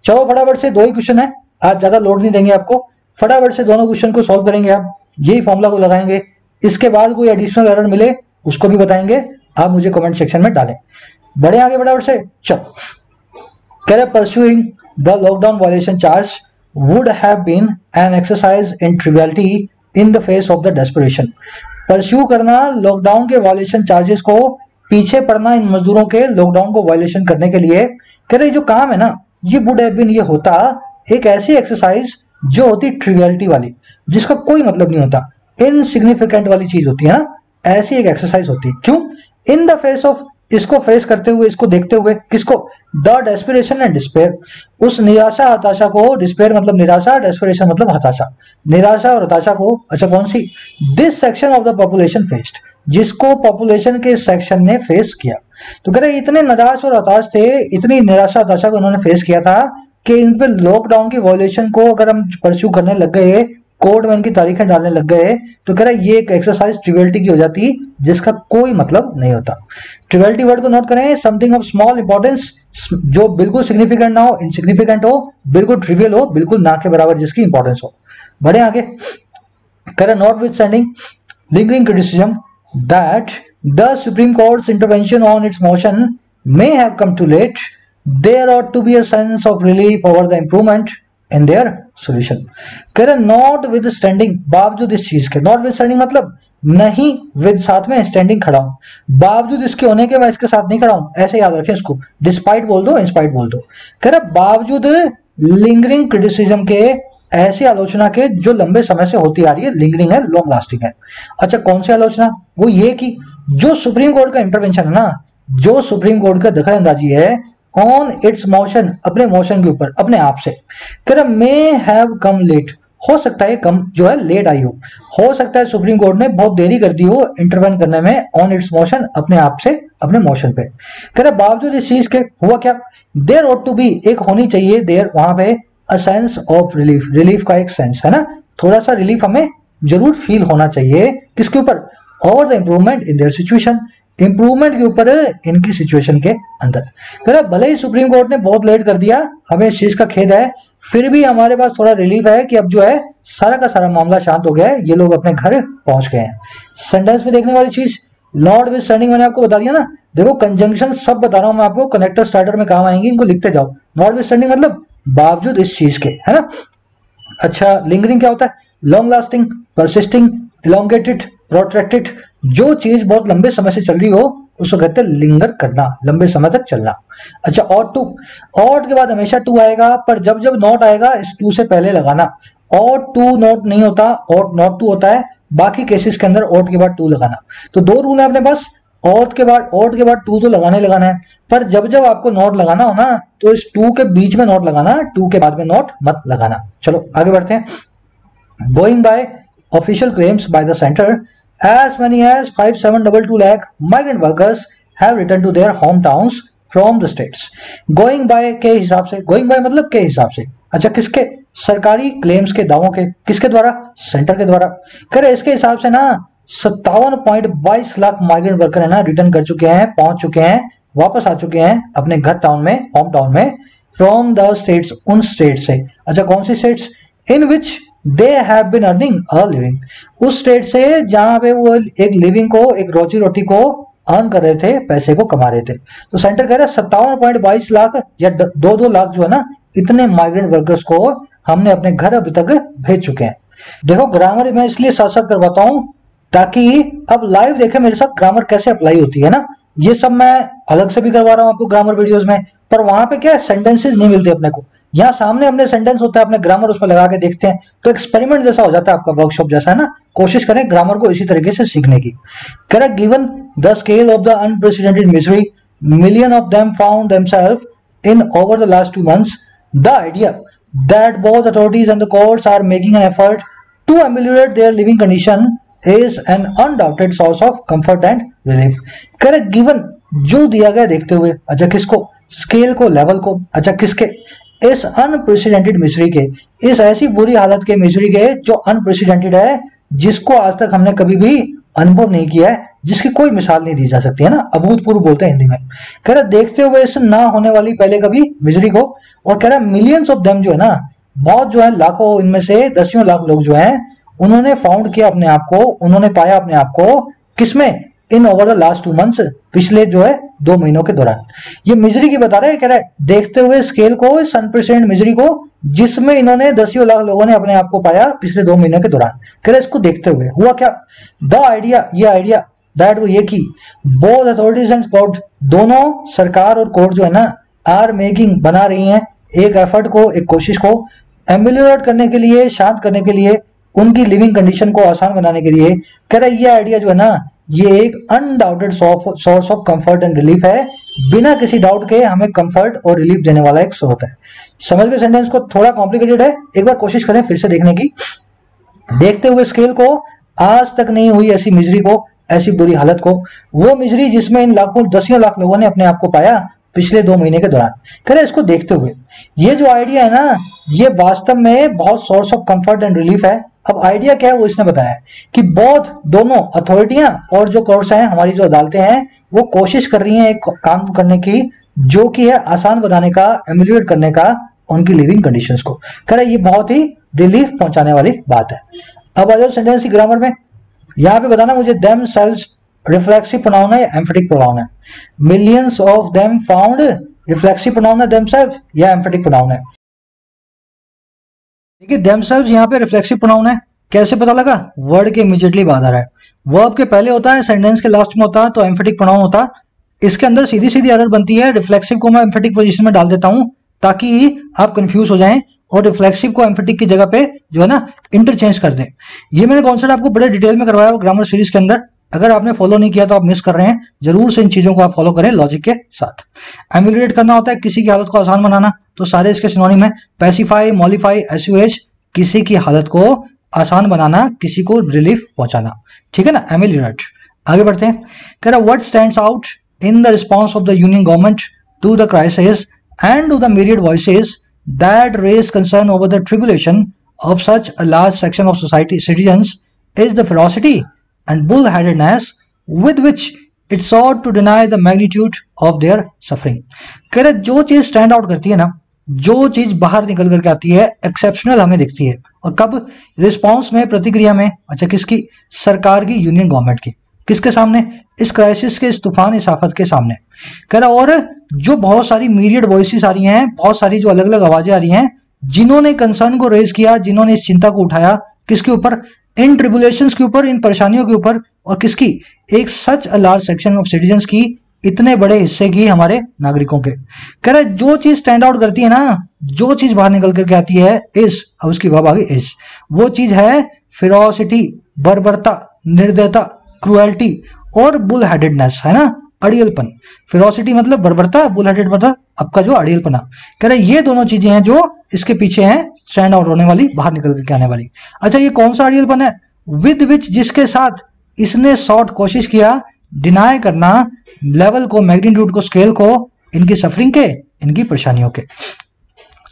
चलो फटाफट से, दो ही क्वेश्चन है, आज ज्यादा लोड नहीं देंगे आपको, फटाफट से दोनों क्वेश्चन को सॉल्व करेंगे आप, यही फॉर्मूला को लगाएंगे। इसके बाद कोई एडिशनल एरर मिले उसको भी बताएंगे, आप मुझे कमेंट सेक्शन में डालें। बढ़े आगे फटाफट से, चलो कह रहे pursuing the lockdown violation charge would have been an exercise in triviality in the face of the desperation. Pursue करना लॉकडाउन के वायलेशन चार्जेस को, पीछे पड़ना इन मजदूरों के लॉकडाउन को वायलेशन करने के लिए, कह रहे जो काम है ना, ये वुड हैव बीन, ये होता एक ऐसी एक्सरसाइज जो होती ट्रिवियलिटी वाली, जिसका कोई मतलब नहीं होता, इनसिग्निफिकेंट वाली चीज होती है ना, ऐसी एक एक्सरसाइज होती है। क्यों, इन द फेस ऑफ, इसको फेस करते हुए, इसको देखते हुए, किसको, द डेस्पिरेशन एंड डिस्पेयर, उस निराशा हताशा को, डिस्पेयर मतलब निराशा, डेस्पिरेशन मतलब हताशा, निराशा और हताशा को, अच्छा कौन सी, this section of the population faced, जिसको पॉपुलेशन के सेक्शन ने फेस किया। तो कह रहे इतने निराश और हताश थे, इतनी निराशा हताशा को उन्होंने फेस किया था कि इन पे लॉकडाउन की वॉयलेशन को अगर हम परस्यू करने लग गए, कोर्ट में इनकी तारीखें डालने लग गए, तो कह रहा है ये एक एक्सरसाइज ट्रिवियलिटी की हो जाती जिसका कोई मतलब नहीं होता। ट्रिवियलिटी वर्ड को नोट करें, समथिंग ऑफ स्मॉल इंपॉर्टेंस, जो बिल्कुल सिग्निफिकेंट ना हो, इनसिग्निफिकेंट हो, बिल्कुल ट्रिवियल हो, बिल्कुल ना के बराबर जिसकी इंपॉर्टेंस हो। बढ़े आगे, कह रहा not with standing lingering criticism that the supreme courts intervention on it's motion may have come too late, there ought to be a sense of relief over the improvement in their solution। कह रहे नॉट विद स्टैंडिंग, बावजूद इस चीज के, नॉट विद स्टैंडिंग मतलब नहीं, विद साथ में स्टैंडिंग खड़ा हूं, बावजूद इसके होने के मैं इसके साथ नहीं खड़ा हूं, ऐसे याद रखें इसको, डिस्पाइट बोल दो, इंस्पाइट बोल दो। कह रहे बावजूद लिंगरिंग क्रिटिसिज्म के, ऐसी आलोचना के जो लंबे समय से होती आ रही है, लिंगरिंग है, लॉन्ग लास्टिंग है। अच्छा कौन सी आलोचना, वो ये कि जो सुप्रीम कोर्ट का इंटरवेंशन है ना, जो सुप्रीम कोर्ट का दखल अंदाजी है ऑन इट्स मोशन, अपने मोशन के ऊपर, अपने आप से, कह रहा मे हैव कम लेट, हो सकता है कम जो है लेट आई हो सकता है सुप्रीम कोर्ट ने बहुत देरी कर दी हो इंटरवेंट करने में ऑन इट्स मोशन, अपने आप से, अपने मोशन पे। कह रहा बावजूद इस चीज के हुआ क्या, देयर ऑट टू बी, एक होनी चाहिए देयर, वहां पे a sense of relief, relief का एक सेंस है ना, थोड़ा सा रिलीफ हमें जरूर फील होना चाहिए, किसके ऊपर, over the improvement in their situation, improvement के ऊपर इनकी सिचुएशन के अंदर। कह भले ही सुप्रीम कोर्ट ने बहुत लेट कर दिया, हमें इस चीज का खेद है, फिर भी हमारे पास थोड़ा रिलीफ है कि अब जो है सारा का सारा मामला शांत हो गया है, ये लोग अपने घर पहुंच गए हैं। सेंटेंस में देखने वाली चीज, नॉट विद स्टैंडिंग मैंने आपको बता दिया ना, देखो कंजंक्शन सब बता रहा हूं मैं आपको, कनेक्टर स्टार्टर में काम आएंगे, इनको लिखते जाओ। नॉट विद स्टैंडिंग मतलब बावजूद इस चीज के, है ना। अच्छा लिंगरिंग क्या होता है, long lasting, persisting, elongated, protracted, जो चीज बहुत लंबे समय से चल रही हो उसको कहते हैं लिंगर करना, लंबे समय तक चलना। अच्छा ऑट टू, ऑट के बाद हमेशा टू आएगा, पर जब जब नॉट आएगा इस टू से पहले लगाना, ऑट टू नॉट नहीं होता, ऑट नॉट टू होता है। बाकी केसेस के अंदर ऑट के बाद टू लगाना। तो दो रूल है अपने पास, ऑट के बाद टू तो लगाना है, पर जब जब आपको नॉट लगाना हो ना तो इस टू के बीच में नॉट लगाना, टू के बाद में नॉट मत लगाना। चलो आगे बढ़ते हैं। Going by official claims by the centre, as many as 5722 lakh migrant workers have returned to their hometowns from the states. Going by के हिसाब से, गोइंग बाय मतलब के हिसाब से, अच्छा किसके, सरकारी क्लेम्स के दावों के, किसके द्वारा, सेंटर के द्वारा। करे इसके हिसाब से ना 57.22 लाख माइग्रेंट वर्कर है ना रिटर्न कर चुके हैं, पहुंच चुके हैं, वापस आ चुके हैं अपने घर टाउन में, होम टाउन में, फ्रॉम द स्टेट्स, उन स्टेट से। अच्छा कौन सी states, in which they have been earning a living, उस स्टेट से जहां पे वो एक लिविंग को, एक रोजी रोटी को अर्न कर रहे थे, पैसे को कमा रहे थे। तो सेंटर कह रहा है 57.22 लाख या 2-2 लाख जो है ना, इतने माइग्रेंट वर्कर्स को हमने अपने घर अभी तक भेज चुके हैं। देखो ग्रामर मैं इसलिए साथ साथ करवाता हूं ताकि अब लाइव देखें मेरे साथ ग्रामर कैसे अप्लाई होती है ना। ये सब मैं अलग से भी करवा रहा हूं आपको ग्रामर वीडियोस में, पर वहां पे क्या है, सेंटेंसेस नहीं मिलते अपने को। यहाँ सामने हमने सेंटेंस होता है, अपने ग्रामर उसमें लगा के देखते हैं, तो एक्सपेरिमेंट जैसा हो जाता है आपका, वर्कशॉप जैसा है ना। कोशिश करें ग्रामर को इसी तरीके से सीखने की। Correct, given the scale of the unprecedented misery million of them found themselves in over the last 2 months, the idea that both authorities and the courts are making an effort to ameliorate their living condition is an undoubted source of comfort and relief. Correct, given जो दिया गया देखते हुए, अच्छा किसको, स्केल को, लेवल को, अच्छा किसके, इस अनप्रेसिडेंटेड मिजरी के, इस ऐसी बुरी हालत के मिजरी के जो अनप्रेसिडेंटेड है, जिसको आज तक हमने कभी भी अनुभव नहीं किया है, जिसकी कोई मिसाल नहीं दी जा सकती है ना, अभूतपूर्व बोलते हैं हिंदी में। कह रहा देखते हुए इस ना होने वाली पहले कभी मिजरी को, और कह रहा मिलियंस ऑफ देम जो है ना, बहुत जो है, लाखों, इनमें से दसियों लाख लोग जो हैं, उन्होंने फाउंड किया अपने आप को, उन्होंने पाया अपने आप को किसमें, इन ओवर द लास्ट 2 मंथ्स, पिछले जो है 2 महीनों के दौरान। ये मिजरी की बता रहे हैं, कह रहा है देखते हुए स्केल को, इस अनप्रेसिडेंटेड मिजरी को, जिसमें इन्होंने दसियों लाख लोगों ने अपने आप को पाया पिछले 2 महीनों के दौरान। कह रहे इसको देखते हुए हुआ क्या, द आइडिया, ये आइडिया, दैट वो ये की, बोथ अथॉरिटीज एंड कोर्ट, दोनों सरकार और कोर्ट जो है ना, आर मेकिंग, बना रही हैं एक एफर्ट को, एक कोशिश को, एम्बिलियोरेट करने के लिए, शांत करने के लिए, उनकी लिविंग कंडीशन को आसान बनाने के लिए। कह रहा है ये आइडिया जो है ना, ये एक undoubted source of comfort and relief है, बिना किसी डाउट के हमें कंफर्ट और रिलीफ देने वाला एक स्रोत है। समझ गए सेंटेंस को, थोड़ा कॉम्प्लिकेटेड है, एक बार कोशिश करें फिर से देखने की। देखते हुए स्केल को, आज तक नहीं हुई ऐसी मिजरी को, ऐसी बुरी हालत को, वो मिजरी जिसमें इन लाखों, दसियों लाख लोगों ने अपने आप को पाया पिछले 2 महीने के दौरान। कह रहे इसको देखते हुए, ये जो आइडिया है ना, ये वास्तव में बहुत source of comfort and relief है। अब आइडिया क्या है वो इसने बताया कि बहुत, दोनों अथॉरिटियां और जो कोर्ट्स हैं, हमारी जो अदालतें हैं, वो कोशिश कर रही हैं एक काम करने की, जो कि है आसान बनाने का, एम्बिलियोरेट करने का उनकी लिविंग कंडीशंस को। कह रहे ये बहुत ही रिलीफ पहुंचाने वाली बात है। अब आ जाओ सेंटेंस की ग्रामर में, यहाँ पे बताना मुझे, देम सेल्व्स रिफ्लेक्सिव प्रोनाउन है, एम्फेटिक प्रोनाउन है। Millions of them found, reflexive pronoun है देमसेल्फ या एम्फेटिक प्रोनाउन है। देखिए देमसेल्व्स यहाँ पे रिफ्लेक्सिव प्रोनाउन है, कैसे पता लगा, वर्ड के इमीडिएटली बाद आ रहा है, वर्ब के पहले होता है, सेंटेंस के लास्ट में होता है, तो एम्फेटिक प्रोनाउन होता है। इसके अंदर सीधी सीधी एरर बनती है, रिफ्लेक्सिव को मैं एम्फेटिक पोजीशन में डाल देता हूं ताकि आप कंफ्यूज हो जाएं, और रिफ्लेक्सिव को एम्फेटिक की जगह पे जो है ना इंटरचेंज कर दें। ये मैंने कॉन्सेप्ट आपको बड़े डिटेल में करवाया ग्रामर सीरीज के अंदर, अगर आपने फॉलो नहीं किया तो आप मिस कर रहे हैं, जरूर से इन चीजों को आप फॉलो करें लॉजिक के साथ। एम्बिलियोरेट करना होता है किसी की हालत को आसान बनाना, तो सारे इसके सिनोनिम है, पैसिफाई, मॉलिफाई, एसयूएच, किसी की हालत को आसान बनाना, किसी को रिलीफ पहुंचाना, ठीक है ना, एम्बिलियोरेट। आगे बढ़ते हैं, कह रहा what stands out in the response of the union government to the crisis and to the myriad voices that raise concern over the tribulation of such a large section of society citizens is the ferocity and bullheadedness with which it sought to deny the magnitude of their suffering। कह रहे जो चीज स्टैंड आउट करती है ना, जो चीज बाहर निकल करके आती है, एक्सेप्शनल हमें दिखती है, और कब, रिस्पॉन्स में, प्रतिक्रिया में, अच्छा किसकी, सरकार की, यूनियन गवर्नमेंट की, किसके सामने, इस क्राइसिस के, इस तूफान, इस आफत के सामने। कह रहा और जो बहुत सारी मीरियड वॉइसेस आ रही हैं, बहुत सारी जो अलग अलग आवाजें आ रही हैं, जिन्होंने कंसर्न को रेज किया, जिन्होंने इस चिंता को उठाया, किसके ऊपर, इन ट्रिबुलेशंस के ऊपर, इन परेशानियों के ऊपर, और किसकी, एक such a large section of citizens की, इतने बड़े हिस्से की हमारे नागरिकों के। कह रहे जो चीज स्टैंड आउट करती है ना, जो चीज बाहर निकल करके आती है इज, अब उसकी वर्ब आ गई इज, वो चीज है फेरोसिटी, बर्बरता, निर्दयता, क्रुएल्टी और बुल हेडेडनेस, है ना, अड़ियलपन। फेरोसिटी मतलब बर्बरता, बुल हेडेड मतलब आपका जो अड़ियलपना। कह रहे ये दोनों चीजें हैं जो इसके पीछे हैं स्टैंड आउट होने वाली, बाहर निकल करके आने वाली। अच्छा ये कौन सा अड़ियलपन है? विद विच, जिसके साथ इसने सॉर्ट कोशिश किया डिनाई करना लेवल को, मैग्नीट्यूड को, स्केल को, इनकी सफरिंग के, इनकी परेशानियों के।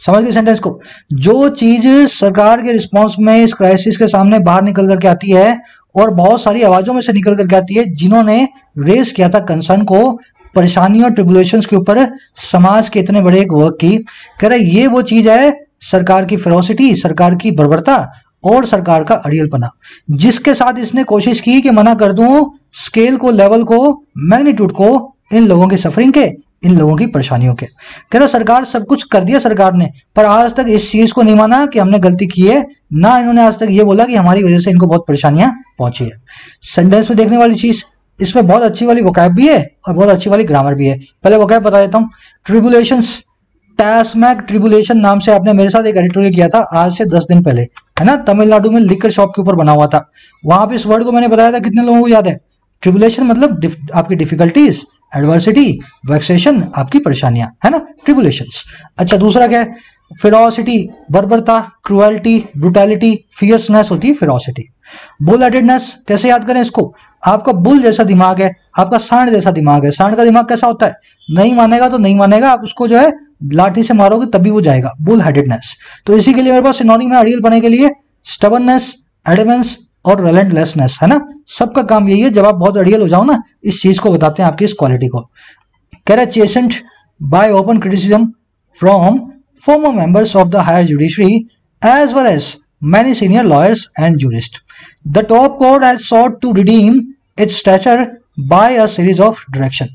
समझ गए सेंटेंस को? जो चीज सरकार के रिस्पांस में इस क्राइसिस के सामने बाहर निकल करके आती है और बहुत सारी आवाजों में से निकल करके आती है जिन्होंने रेस किया था कंसर्न को, परेशानियों ट्रिब्यूलेशंस के ऊपर, समाज के इतने बड़े एक वर्क की। कह रहे ये वो चीज है सरकार की फेरोसिटी, सरकार की बर्बरता और सरकार का अड़ियलपना, जिसके साथ इसने कोशिश की कि मना कर दूं स्केल को, लेवल को, मैग्नीट्यूड को, इन लोगों की सफरिंग के, इन लोगों की परेशानियों के। कह रहे सरकार सब कुछ कर दिया सरकार ने, पर आज तक इस चीज को नहीं माना कि हमने गलती की है, ना इन्होंने आज तक ये बोला कि हमारी वजह से इनको बहुत परेशानियां पहुंची है। सेंटेंस में देखने वाली चीज, इसमें बहुत अच्छी वाली वोकैब भी है और बहुत अच्छी वाली ग्रामर भी है। पहले वोकैब बता देता हूँ। ट्रिब्यूलेशंस, टैस्मैक ट्रिब्यूलेशन नाम से आपने मेरे साथ एक एडिटोरियल किया था आज से 10 दिन पहले, है ना, तमिलनाडु में लिकर शॉप के ऊपर बना हुआ था। वहां पे इस वर्ड को मैंने बताया था, कितने लोगों को याद है? ट्रिब्यूलेशन मतलब आपकी डिफिकल्टीज, एडवर्सिटी, वैक्सेशन, आपकी परेशानियां, है ना, ट्रिब्यूलेशंस। अच्छा दूसरा क्या है? फेरोसिटी, बर्बरता, क्रुएल्टी, ब्रुटैलिटी, फियर्सनेस होती है फेरोसिटी। बुल हेडेडनेस, कैसे याद करें इसको? आपका बुल जैसा दिमाग है, आपका सांड जैसा दिमाग है। सांड का दिमाग कैसा होता है? नहीं मानेगा तो नहीं मानेगा, आप उसको जो है लाठी से मारोगे तभी वो जाएगा, बुल हेडेडनेस। तो इसी के लिए मेरे पास सिनोनिम है अड़ियलपने के लिए, स्टबर्ननेस, एडमेंस और रिलेंटलेसनेस, है ना। सबका काम यही है, जब आप बहुत अड़ियल हो जाओ ना, इस चीज को बताते हैं आपकी इस क्वालिटी को। कह रहा है chastened by open criticism from former members of the higher judiciary as well as many senior lawyers and jurists. The top court has sought to redeem its stature by a series of direction.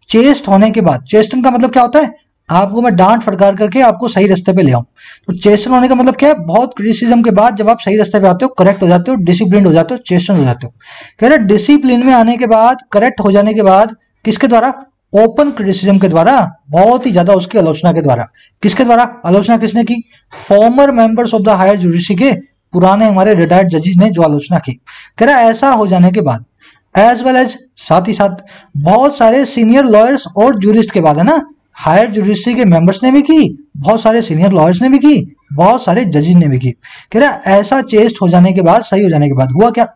Chest होने के बाद, चेस्टन का मतलब क्या होता है? आपको मैं डांट फटकार करके आपको सही रास्ते पे ले आऊं। तो चेस्टन होने का मतलब क्या है? बहुत क्रिटिसिज्म के बाद जब आप सही रास्ते पे आते हो, करेक्ट हो जाते हो, डिसिप्लिन हो जाते हो, चेस्टन हो जाते हो। कह रहे डिसिप्लिन में आने के बाद, करेक्ट हो जाने के बाद, किसके द्वारा? ओपन क्रिटिसिज्म के द्वारा, बहुत ही ज्यादा उसकी आलोचना के द्वारा। किसके द्वारा आलोचना किसने की? Former members of the higher judiciary के, पुराने हमारे रिटायर्ड जजेस ने जो आलोचना की। कह रहा ऐसा हो जाने के बाद, एज वेल एज, साथ ही साथ बहुत सारे सीनियर लॉयर्स और जूरिस्ट के बाद, है ना, हायर जुडिशरी के मेंबर्स ने भी की, बहुत सारे सीनियर लॉयर्स ने भी की, बहुत सारे जजेस ने भी की। कह रहा ऐसा चेस्ट हो जाने के बाद, सही हो जाने के बाद हुआ क्या?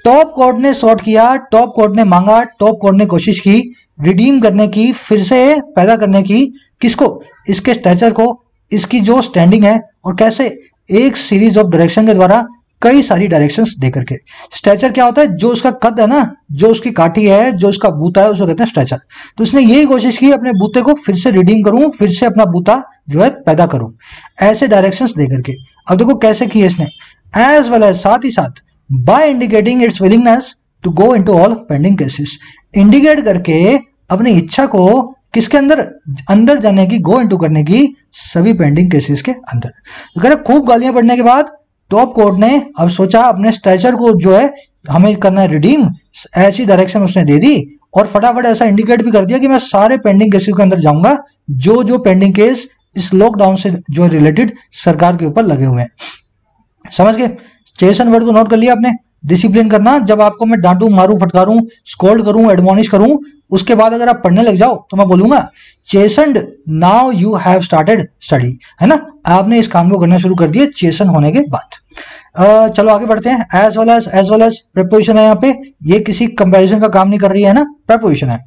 टॉप कोर्ट ने सॉर्ट किया, टॉप कोर्ट ने मांगा, टॉप कोर्ट ने कोशिश की रिडीम करने की, फिर से पैदा करने की। किसको? इसके स्टैचर को, इसकी जो स्टैंडिंग है, और कैसे? एक सीरीज ऑफ डायरेक्शन के द्वारा, कई सारी डायरेक्शंस देकर के। स्टैचर क्या होता है? जो उसका कद है ना, जो उसकी काठी है, जो उसका बूता है, उसको कहते हैं स्टैचर। तो इसने यही कोशिश की अपने बूते को फिर से रिडीम करूं, फिर से अपना बूता जो है पैदा करूं, ऐसे डायरेक्शंस देकर के। अब देखो कैसे किए इसने, एज वेल एज, साथ ही साथ, by indicating its willingness to go into all pending cases, indicate करके अपनी इच्छा को किसके अंदर? अंदर जाने की, गो इनटू करने की, सभी पेंडिंग केसेस के अंदर। तो कह रहे खूब गालियां पड़ने के बाद टॉप कोर्ट ने अब सोचा अपने स्टैचर को जो है हमें करना है रिडीम, ऐसी डायरेक्शन उसने दे दी और फटाफट ऐसा इंडिकेट भी कर दिया कि मैं सारे पेंडिंग केसेस के अंदर जाऊंगा, जो जो पेंडिंग केस इस लॉकडाउन से जो रिलेटेड सरकार के ऊपर लगे हुए हैं। समझ गए? चेसन वर्ड को नोट कर लिया आपने। डिसिप्लिन करना, जब आपको मैं डांटू, मारूं, फटकारूं, स्कोल्ड करूं, एडमोनिश करूं, उसके बाद अगर आप पढ़ने लग जाओ तो मैं बोलूंगा chastened, now you have started study, है ना, आपने इस काम को करना शुरू कर दिया चेसन होने के बाद। चलो आगे बढ़ते हैं। एज वेल एज प्रेपोजिशन है यहाँ पे, ये किसी कंपैरिजन का काम नहीं कर रही है ना, प्रेपोजिशन है।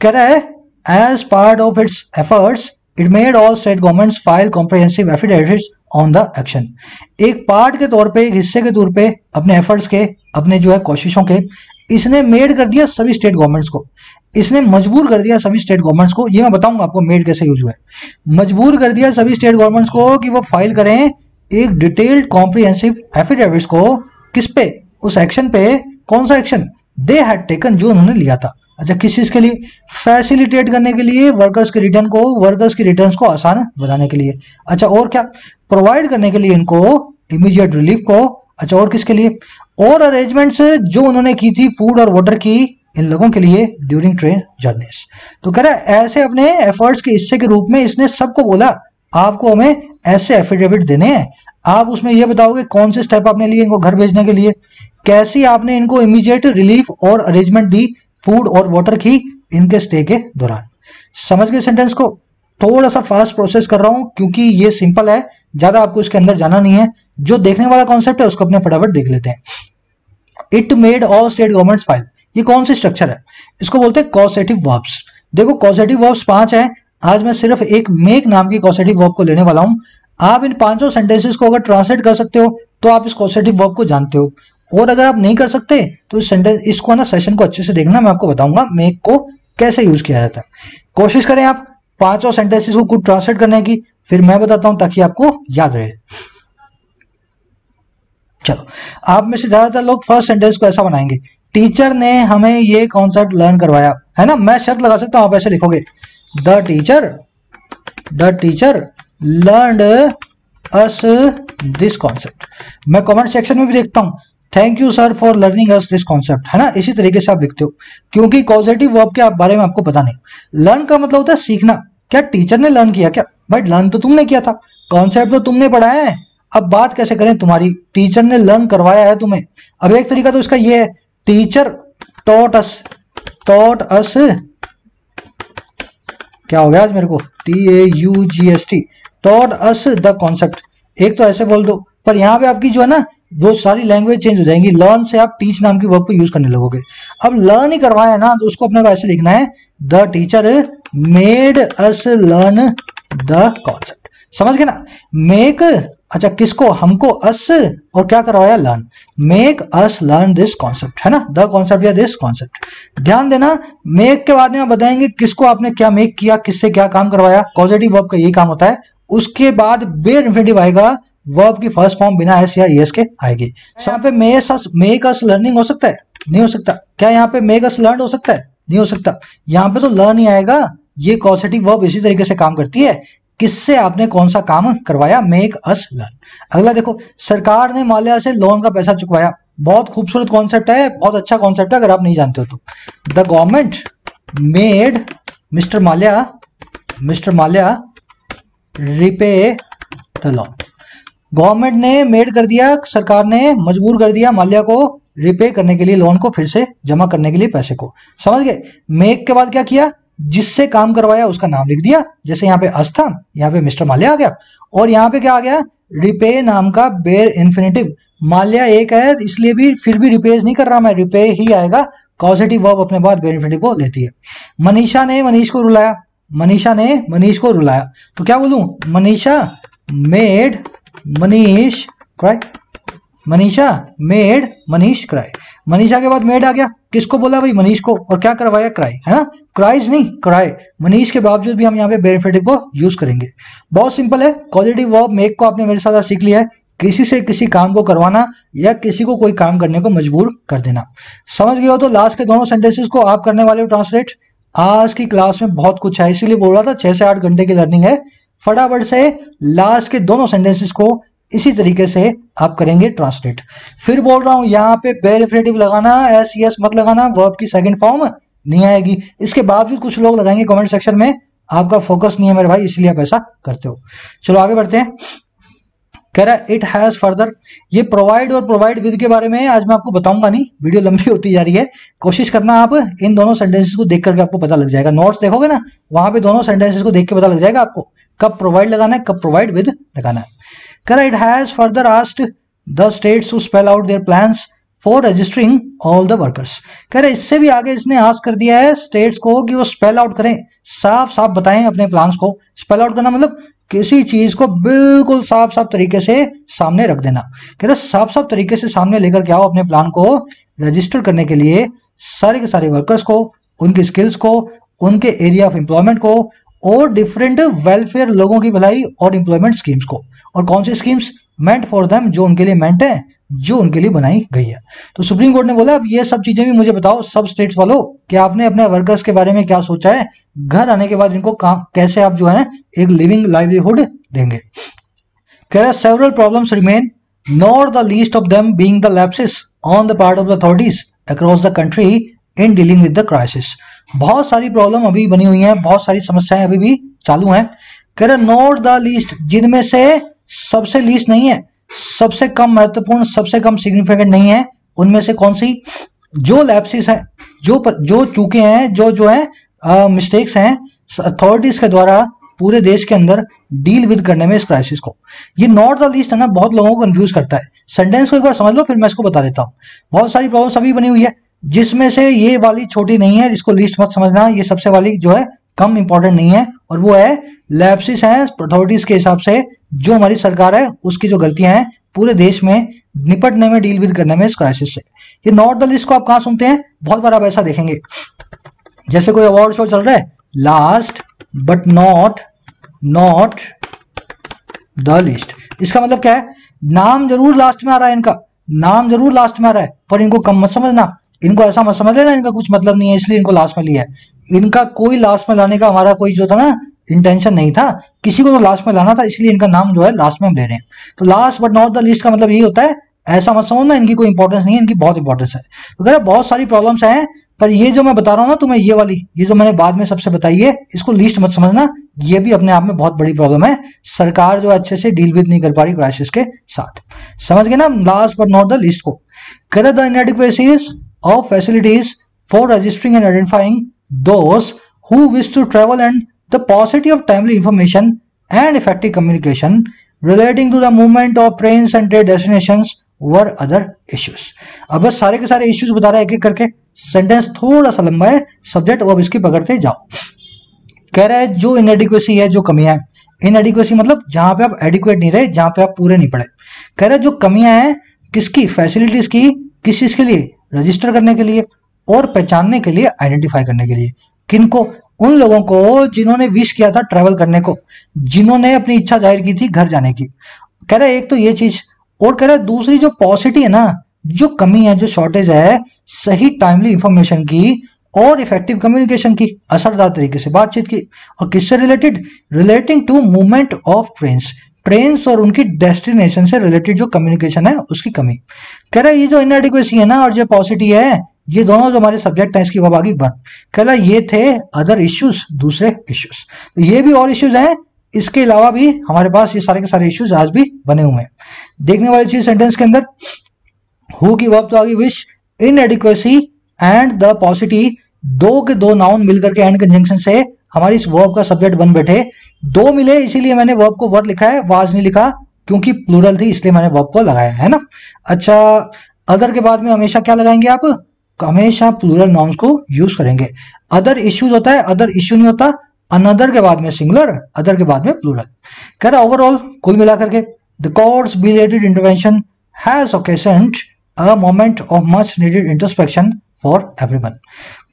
कह रहा है as part of its efforts it made all state governments file comprehensive affidavits on the action. एक पार्ट के तौर पे, एक हिस्से के तौर पे, अपने एफर्ट्स के, अपने जो है कोशिशों के, इसने मेड कर दिया सभी स्टेट गवर्नमेंट्स को, इसने मजबूर कर दिया सभी स्टेट गवर्नमेंट्स को। ये मैं बताऊंगा आपको मेड कैसे यूज हुआ है। मजबूर कर दिया सभी स्टेट गवर्नमेंट्स को कि वो फाइल करें एक डिटेल्ड कॉम्प्रिहेंसिव एफिडेविट्स को, किस पे? उस एक्शन पे। कौन सा एक्शन? दे हैड टेकन, जो उन्होंने लिया था। अच्छा, किस चीज के लिए? फैसिलिटेट करने के लिए, वर्कर्स के रिटर्न को, वर्कर्स की रिटर्न्स को आसान बनाने के लिए। अच्छा, और क्या? प्रोवाइड करने के लिए इनको इमीडिएट रिलीफ को। अच्छा, और किसके लिए? और अरेंजमेंट्स जो उन्होंने की थी फूड और वाटर की, इन लोगों के लिए ड्यूरिंग ट्रेन जर्नीज। तो कह रहा है ऐसे अपने एफर्ट्स के हिस्से के रूप में इसने सबको बोला आपको हमें ऐसे एफिडेविट देने हैं, आप उसमें ये बताओगे कौन से स्टेप आपने लिए इनको घर भेजने के लिए, कैसी आपने इनको इमीडिएट रिलीफ और अरेंजमेंट दी फूड और वाटर की इनके स्टे के दौरान। समझ गए सेंटेंस को? थोड़ा सा फास्ट प्रोसेस कर रहा हूं क्योंकि ये सिंपल है, ज्यादा आपको इसके अंदर जाना नहीं है, जो देखने वाला कॉन्सेप्ट है उसको अपने फटाफट देख लेते हैं। It made all state governments file, ये कौन सी स्ट्रक्चर है? इसको बोलते हैं कॉसेटिव वर्ब्स। देखो कॉसेटिव वर्ब्स 5 है, आज मैं सिर्फ एक मेक नाम की कॉसेटिव वर्ब को लेने वाला हूं। आप इन 5 सेंटेंसेस को अगर ट्रांसलेट कर सकते हो तो आप इस कॉसेटिव वर्ब को जानते हो, और अगर आप नहीं कर सकते तो इस सेंटेंस इसको ना सेशन को अच्छे से देखना, मैं आपको बताऊंगा मेक को कैसे यूज किया जाता है। कोशिश करें आप 5 सेंटेंसेस को खुद ट्रांसलेट करने की, फिर मैं बताता हूं ताकि आपको याद रहे। चलो, आप में से ज्यादातर लोग फर्स्ट सेंटेंस को ऐसा बनाएंगे, टीचर ने हमें ये कॉन्सेप्ट लर्न करवाया, है ना। मैं शर्त लगा सकता हूं, आप ऐसे लिखोगे the teacher learned us this concept. मैं कमेंट सेक्शन में भी देखता हूं thank you sir for learning us this concept, है ना। इसी तरीके से आप लिखते हो क्योंकि कॉजेटिव वर्ब के बारे में आपको पता नहीं। लर्न का मतलब होता है सीखना। क्या टीचर ने लर्न किया? क्या भाई, लर्न तो तुमने किया था, कॉन्सेप्ट तो तुमने पढ़ाया है, अब बात कैसे करें तुम्हारी, टीचर ने लर्न करवाया है तुम्हें। अब एक तरीका तो इसका ये है, टीचर टॉट अस क्या हो गया आज मेरे को, TAUGST, taught us the concept. एक तो ऐसे बोल दो, पर यहाँ पे आपकी जो है ना वो सारी लैंग्वेज चेंज हो जाएंगी, लर्न से आप टीच नाम की वर्ब को यूज करने लगोगे। अब लर्न ही करवाया है ना, तो उसको अपने को ऐसे लिखना है the teacher made us learn the concept. समझ गए ना? मेक, अच्छा किसको, हमको, अस, और क्या करवाया, learn. Make us learn this concept, है ना, द कॉन्सेप्ट या दिस कॉन्सेप्ट। ध्यान देना, मेक के बाद में आप बताएंगे किसको आपने क्या मेक किया, किससे क्या काम करवाया। पॉजिटिव वर्ब का यही काम होता है। उसके बाद बेयर इंफिनिटिव आएगा, वर्ब की फर्स्ट फॉर्म बिना एस या एस के आएगी। यहाँ पे मेक अस लर्निंग हो सकता है? नहीं हो सकता। क्या यहाँ पे मेक अस लर्न हो सकता है? नहीं हो सकता। यहाँ पे तो लर्न ही आएगा। ये कॉसेटिव वर्ब इसी तरीके से काम करती है, किससे आपने कौन सा काम करवाया, मेक अस लर्न। अगला देखो, सरकार ने माल्या से लोन का पैसा चुकवाया। बहुत खूबसूरत कॉन्सेप्ट है, बहुत अच्छा कॉन्सेप्ट है, अगर आप नहीं जानते हो तो। The government made mister Mallya repay the loan. Government ने मेड कर दिया, सरकार ने मजबूर कर दिया माल्या को रिपे करने के लिए, लोन को फिर से जमा करने के लिए पैसे को। समझ गए? मेक के बाद क्या किया, जिससे काम करवाया उसका नाम लिख दिया। जैसे यहाँ पे अस था, यहाँ पे मिस्टर माल्या आ गया, और यहाँ पे क्या आ गया, रिपे नाम का बेयर इन्फिनिटिव। माल्या एक है इसलिए भी फिर भी रिपेज नहीं कर रहा मैं, रिपे ही आएगा। कॉजेटिव वर्ब अपने बाद बेयर इन्फिनिटिव को लेती है। मनीषा ने मनीष को रुलाया, तो क्या बोलूं, मनीषा मेड मनीष क्राई। मनीषा के बाद मेड आ गया, किसको बोला भाई, मनीष को, और क्या करवाया, क्राई, है ना। क्राइज नहीं, क्राई। मनीष के बावजूद भी हम यहाँ पे बेनिफिटिव को यूज करेंगे। बहुत सिंपल है। पॉजिटिव वर्ब मेक को आपने मेरे साथ सीख लिया है, किसी से किसी काम को करवाना या किसी को कोई काम करने को मजबूर कर देना। समझ गए हो तो लास्ट के दोनों सेंटेंसेस को आप करने वाले हो ट्रांसलेट। आज की क्लास में बहुत कुछ है, इसीलिए बोल रहा था 6 से 8 घंटे की लर्निंग है। फटाफट से लास्ट के दोनों सेंटेंसेस को इसी तरीके से आप करेंगे ट्रांसलेट। फिर बोल रहा हूं, यहाँ पे बेयर इन्फिनिटिव लगाना, एस यस मत लगाना, वर्ब की सेकंड फॉर्म नहीं आएगी। इसके बावजूद कुछ लोग लगाएंगे कमेंट सेक्शन में, आपका फोकस नहीं है मेरे भाई, इसलिए आप ऐसा करते हो। चलो आगे बढ़ते हैं। कह रहा है इट हैज फर्दर, ये प्रोवाइड और प्रोवाइड विद के बारे में आज मैं आपको बताऊंगा नहीं, वीडियो लंबी होती जा रही है। कोशिश करना आप इन दोनों सेंटेंसेस को देख करके आपको पता लग जाएगा। नोट्स देखोगे ना, वहां पे दोनों सेंटेंसेस को देख के पता लग जाएगा आपको कब प्रोवाइड लगाना है, कब प्रोवाइड विद लगाना है। कह रहा है it has further asked the states to spell out their plans for registering all the workers. कह रहे इससे भी आगे इसने आस्क कर दिया है स्टेट्स को कि वो स्पेल आउट करें, साफ साफ बताएं अपने प्लान्स को। स्पेल आउट करना मतलब किसी चीज को बिल्कुल साफ साफ तरीके से सामने रख देना। कह रहे साफ साफ तरीके से सामने लेकर के आओ अपने प्लान को रजिस्टर करने के लिए सारे के सारे वर्कर्स को, उनकी स्किल्स को, उनके एरिया ऑफ एम्प्लॉयमेंट को, और डिफरेंट वेलफेयर, लोगों की भलाई और एम्प्लॉयमेंट स्कीम्स को। और कौन सी स्कीम्स, मेंट फॉर देम, जो उनके लिए मेंट है, जो उनके लिए बनाई गई है। तो सुप्रीम कोर्ट ने बोला अब ये सब चीजें भी मुझे बताओ सब स्टेट्स वालों कि आपने अपने वर्कर्स के बारे में क्या सोचा है, घर आने के बाद इनको काम कैसे आप जो है ना एक लिविंग लाइवलीहुड देंगे। कह रहा है several problems remain, not the least of them being the lapses on the part of the authorities across the country in dealing with the crisis. बहुत सारी प्रॉब्लम अभी बनी हुई हैं, बहुत सारी समस्याएं अभी भी चालू हैं। कह रहे नोट द लीस्ट, जिनमें से सबसे लीस्ट नहीं है, सबसे कम महत्वपूर्ण, सबसे कम सिग्निफिकेंट नहीं है, उनमें से कौन सी जो लैप्सिस है, जो चूके हैं, जो है मिस्टेक्स हैं अथॉरिटीज के द्वारा पूरे देश के अंदर डील विद करने में इस क्राइसिस को। ये नॉट द लीस्ट है ना, बहुत लोगों को कंफ्यूज करता है। सेंटेंस को एक बार समझ लो, फिर मैं इसको बता देता हूँ। बहुत सारी प्रॉब्लम अभी बनी हुई है, जिसमें से ये वाली छोटी नहीं है, इसको लीस्ट मत समझना, ये सबसे वाली जो है कम इंपॉर्टेंट नहीं है, और वो है लैप्सिस है अथॉरिटीज के हिसाब से, जो हमारी सरकार है उसकी जो गलतियां हैं पूरे देश में निपटने में, डील विद करने में इस क्राइसिस से। ये नॉट द लिस्ट को आप कहां सुनते हैं? बहुत बार आप ऐसा देखेंगे, जैसे कोई अवार्ड शो चल रहा है, last but not the list. इसका मतलब क्या है? नाम जरूर लास्ट में आ रहा है, इनका नाम जरूर लास्ट में आ रहा है, पर इनको कम मत समझना, इनको ऐसा मत समझ लेना इनका कुछ मतलब नहीं है इसलिए इनको लास्ट में लिया है। इनका कोई लास्ट में लाने का हमारा कोई जो था ना इंटेंशन नहीं था, किसी को तो लास्ट में लाना था, इसलिए इनका नाम जो है लास्ट में हम ले रहे हैं। तो last but not the list का मतलब यही होता है, ऐसा मत समझना इनकी कोई इंपॉर्टेंस नहीं है, इनकी बहुत इंपॉर्टेंस है। तो कह रहे बहुत सारी प्रॉब्लम्स हैं, पर ये जो मैं बता रहा हूँ ना तुम्हें, ये वाली, ये जो मैंने बाद में सबसे बताई है, इसको लिस्ट मत समझना, ये भी अपने आप में बहुत बड़ी प्रॉब्लम है। सरकार जो अच्छे से डील विद नहीं कर पा रही क्राइसिस के साथ, समझ गए ना, last but not the list को। कह रहे the इनएडिक्वेसीज of facilities for registering and identifying those who wish to travel and the paucity of timely information and effective communication relating to the movement of trains and their destinations were other issues। अब बस सारे के सारे इश्यूज बता रहा है एक एक करके, सेंटेंस थोड़ा सा लंबा है, सब्जेक्ट वो अब इसकी पकड़ते जाओ। कह रहा है जो इनएडिक्वेसी है, जो कमियां हैं, इनएडिक्वेसी मतलब जहां पे आप एडिक्वेट नहीं रहे, जहां पे आप पूरे नहीं पड़े। कह रहा है जो कमियां हैं किसकी? फैसिलिटीज की। किस चीज के लिए? रजिस्टर करने के लिए और पहचानने के लिए, आइडेंटिफाई करने के लिए। किनको? उन लोगों को जिन्होंने विश किया था ट्रैवल करने को, जिन्होंने अपनी इच्छा जाहिर की थी घर जाने की। कह रहा है एक तो ये चीज, और कह रहा है दूसरी जो पॉसिटी है ना, जो कमी है, जो शॉर्टेज है, सही टाइमली इंफॉर्मेशन की और इफेक्टिव कम्युनिकेशन की, असरदार तरीके से बातचीत की। और किससे related? Relating to movement of trains और उनकी डेस्टिनेशन से रिलेटेड जो कम्युनिकेशन है उसकी कमी। कह रहा है ये जो इनएडिक्वेसी है ना और जो पॉसिटी है, ये दोनों जो हमारे सब्जेक्ट हैं इसकी वबागी बन। कह रहा है ये थे अदर इश्यूज, दूसरे इश्यूज। तो ये भी और इश्यूज हैं, इसके अलावा भी हमारे पास ये सारे के सारे इश्यूज आज भी बने हुए हैं। देखने वाली चीज सेंटेंस के अंदर, हु की वर्ब तो आगे विश, इनएडिक्वेसी एंड द पॉसिटी, दो के दो नाउन मिलकर के एंड कंजंक्शन से हमारी इस वर्ब का सब्जेक्ट बन बैठे। दो मिले इसीलिए मैंने वर्ब को वर्ब लिखा है, वाज नहीं लिखा, क्योंकि प्लूरल थी इसलिए मैंने वर्ब को लगाया है ना। अच्छा, अदर के बाद में हमेशा क्या लगाएंगे आप? हमेशा प्लूरल नाउन्स को यूज करेंगे। अदर इश्यूज होता है, अदर इश्यू नहीं होता। अनदर के बाद में सिंगुलर, अदर के बाद में प्लूरल। कह रहा ओवरऑल कुल मिलाकर के the court's belated intervention has occasioned a moment of much needed introspection for everyone.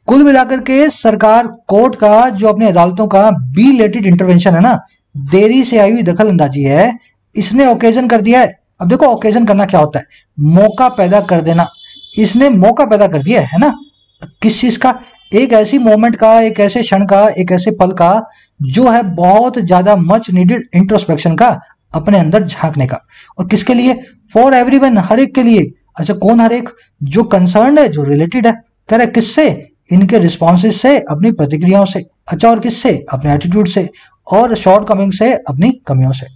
कुल मिलाकर के सरकार, कोर्ट का जो अपने अदालतों का बिलेटेड इंटरवेंशन है ना, देरी से आई हुई दखल अंदाजी है, इसने ओकेजन कर दिया है। अब देखो ओकेजन करना क्या होता है? मौका पैदा कर देना। इसने मौका पैदा कर दिया है ना, किस चीज का? एक ऐसी मोमेंट का, एक ऐसे क्षण का, एक ऐसे पल का जो है बहुत ज्यादा मच नीडेड इंट्रोस्पेक्शन का, अपने अंदर झांकने का। और किसके लिए? फॉर एवरीवन, हर एक के लिए। अच्छा, कौन हर एक? जो कंसर्न है, जो रिलेटेड है। कह रहा है किससे? इनके रिस्पॉन्सेज से, अपनी प्रतिक्रियाओं से। अच्छा, और किससे? अपने एटीट्यूड से, और शॉर्ट कमिंग से, अपनी कमियों से।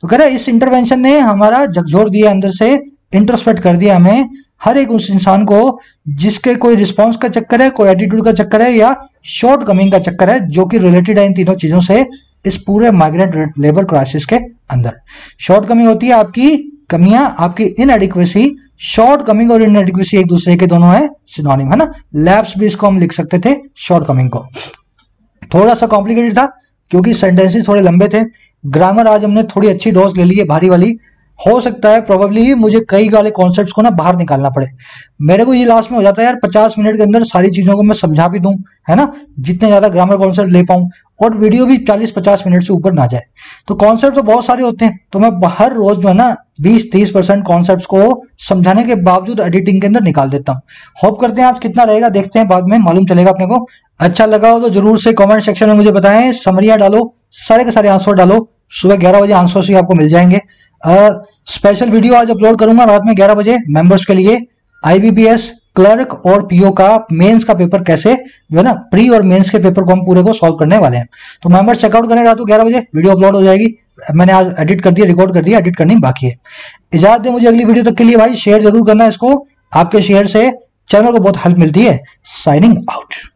तो कह रहा है इस इंटरवेंशन ने हमारा झकझोर दिया, अंदर से इंट्रोस्पेक्ट कर दिया हमें, हर एक उस इंसान को जिसके कोई रिस्पॉन्स का चक्कर है, कोई एटीट्यूड का चक्कर है, या शॉर्ट कमिंग का चक्कर है, जो कि रिलेटेड है इन तीनों चीजों से, इस पूरे माइग्रेंट लेबर क्राइसिस के अंदर। शॉर्ट कमिंग होती है आपकी कमियां, आपकी इनएडिक्वेसी। शॉर्ट कमिंग और इनएडिक्वेसी एक दूसरे के दोनों है सिनोनिम, है ना। लैप्स भी इसको हम लिख सकते थे शॉर्ट कमिंग को। थोड़ा सा कॉम्प्लिकेटेड था क्योंकि सेंटेंसेस थोड़े लंबे थे। ग्रामर आज हमने थोड़ी अच्छी डोज ले ली है, भारी वाली। हो सकता है प्रोबेबली मुझे कई वाले कॉन्सेप्ट्स को ना बाहर निकालना पड़े। मेरे को ये लास्ट में हो जाता है यार, 50 मिनट के अंदर सारी चीजों को मैं समझा भी दूं, है ना, जितने ज्यादा ग्रामर कॉन्सेप्ट ले पाऊं, और वीडियो भी 40-50 मिनट से ऊपर ना जाए। तो कॉन्सेप्ट तो बहुत सारे होते हैं, तो मैं हर रोज जो है ना 20-30% कॉन्सेप्ट्स को समझाने के बावजूद एडिटिंग के अंदर निकाल देता हूँ। होप करते हैं आज कितना रहेगा, देखते हैं, बाद में मालूम चलेगा अपने को। अच्छा लगा हो तो जरूर से कमेंट सेक्शन में मुझे बताएं, समरिया डालो, सारे के सारे आंसर डालो। सुबह 11 बजे आंसर भी आपको मिल जाएंगे। स्पेशल वीडियो आज अपलोड करूंगा रात में 11 बजे मेंबर्स के लिए। IBPS क्लर्क और पीओ का मेंस का पेपर कैसे जो है ना, प्री और मेंस के पेपर को हम पूरे को सॉल्व करने वाले हैं। तो मेंबर्स चेकआउट करें, रात को 11 बजे वीडियो अपलोड हो जाएगी। मैंने आज एडिट कर दिया, रिकॉर्ड कर दिया, एडिट करनी बाकी है। इजाजत दे मुझे अगली वीडियो तक के लिए भाई, शेयर जरूर करना इसको, आपके शेयर से चैनल को बहुत हेल्प मिलती है। Signing out.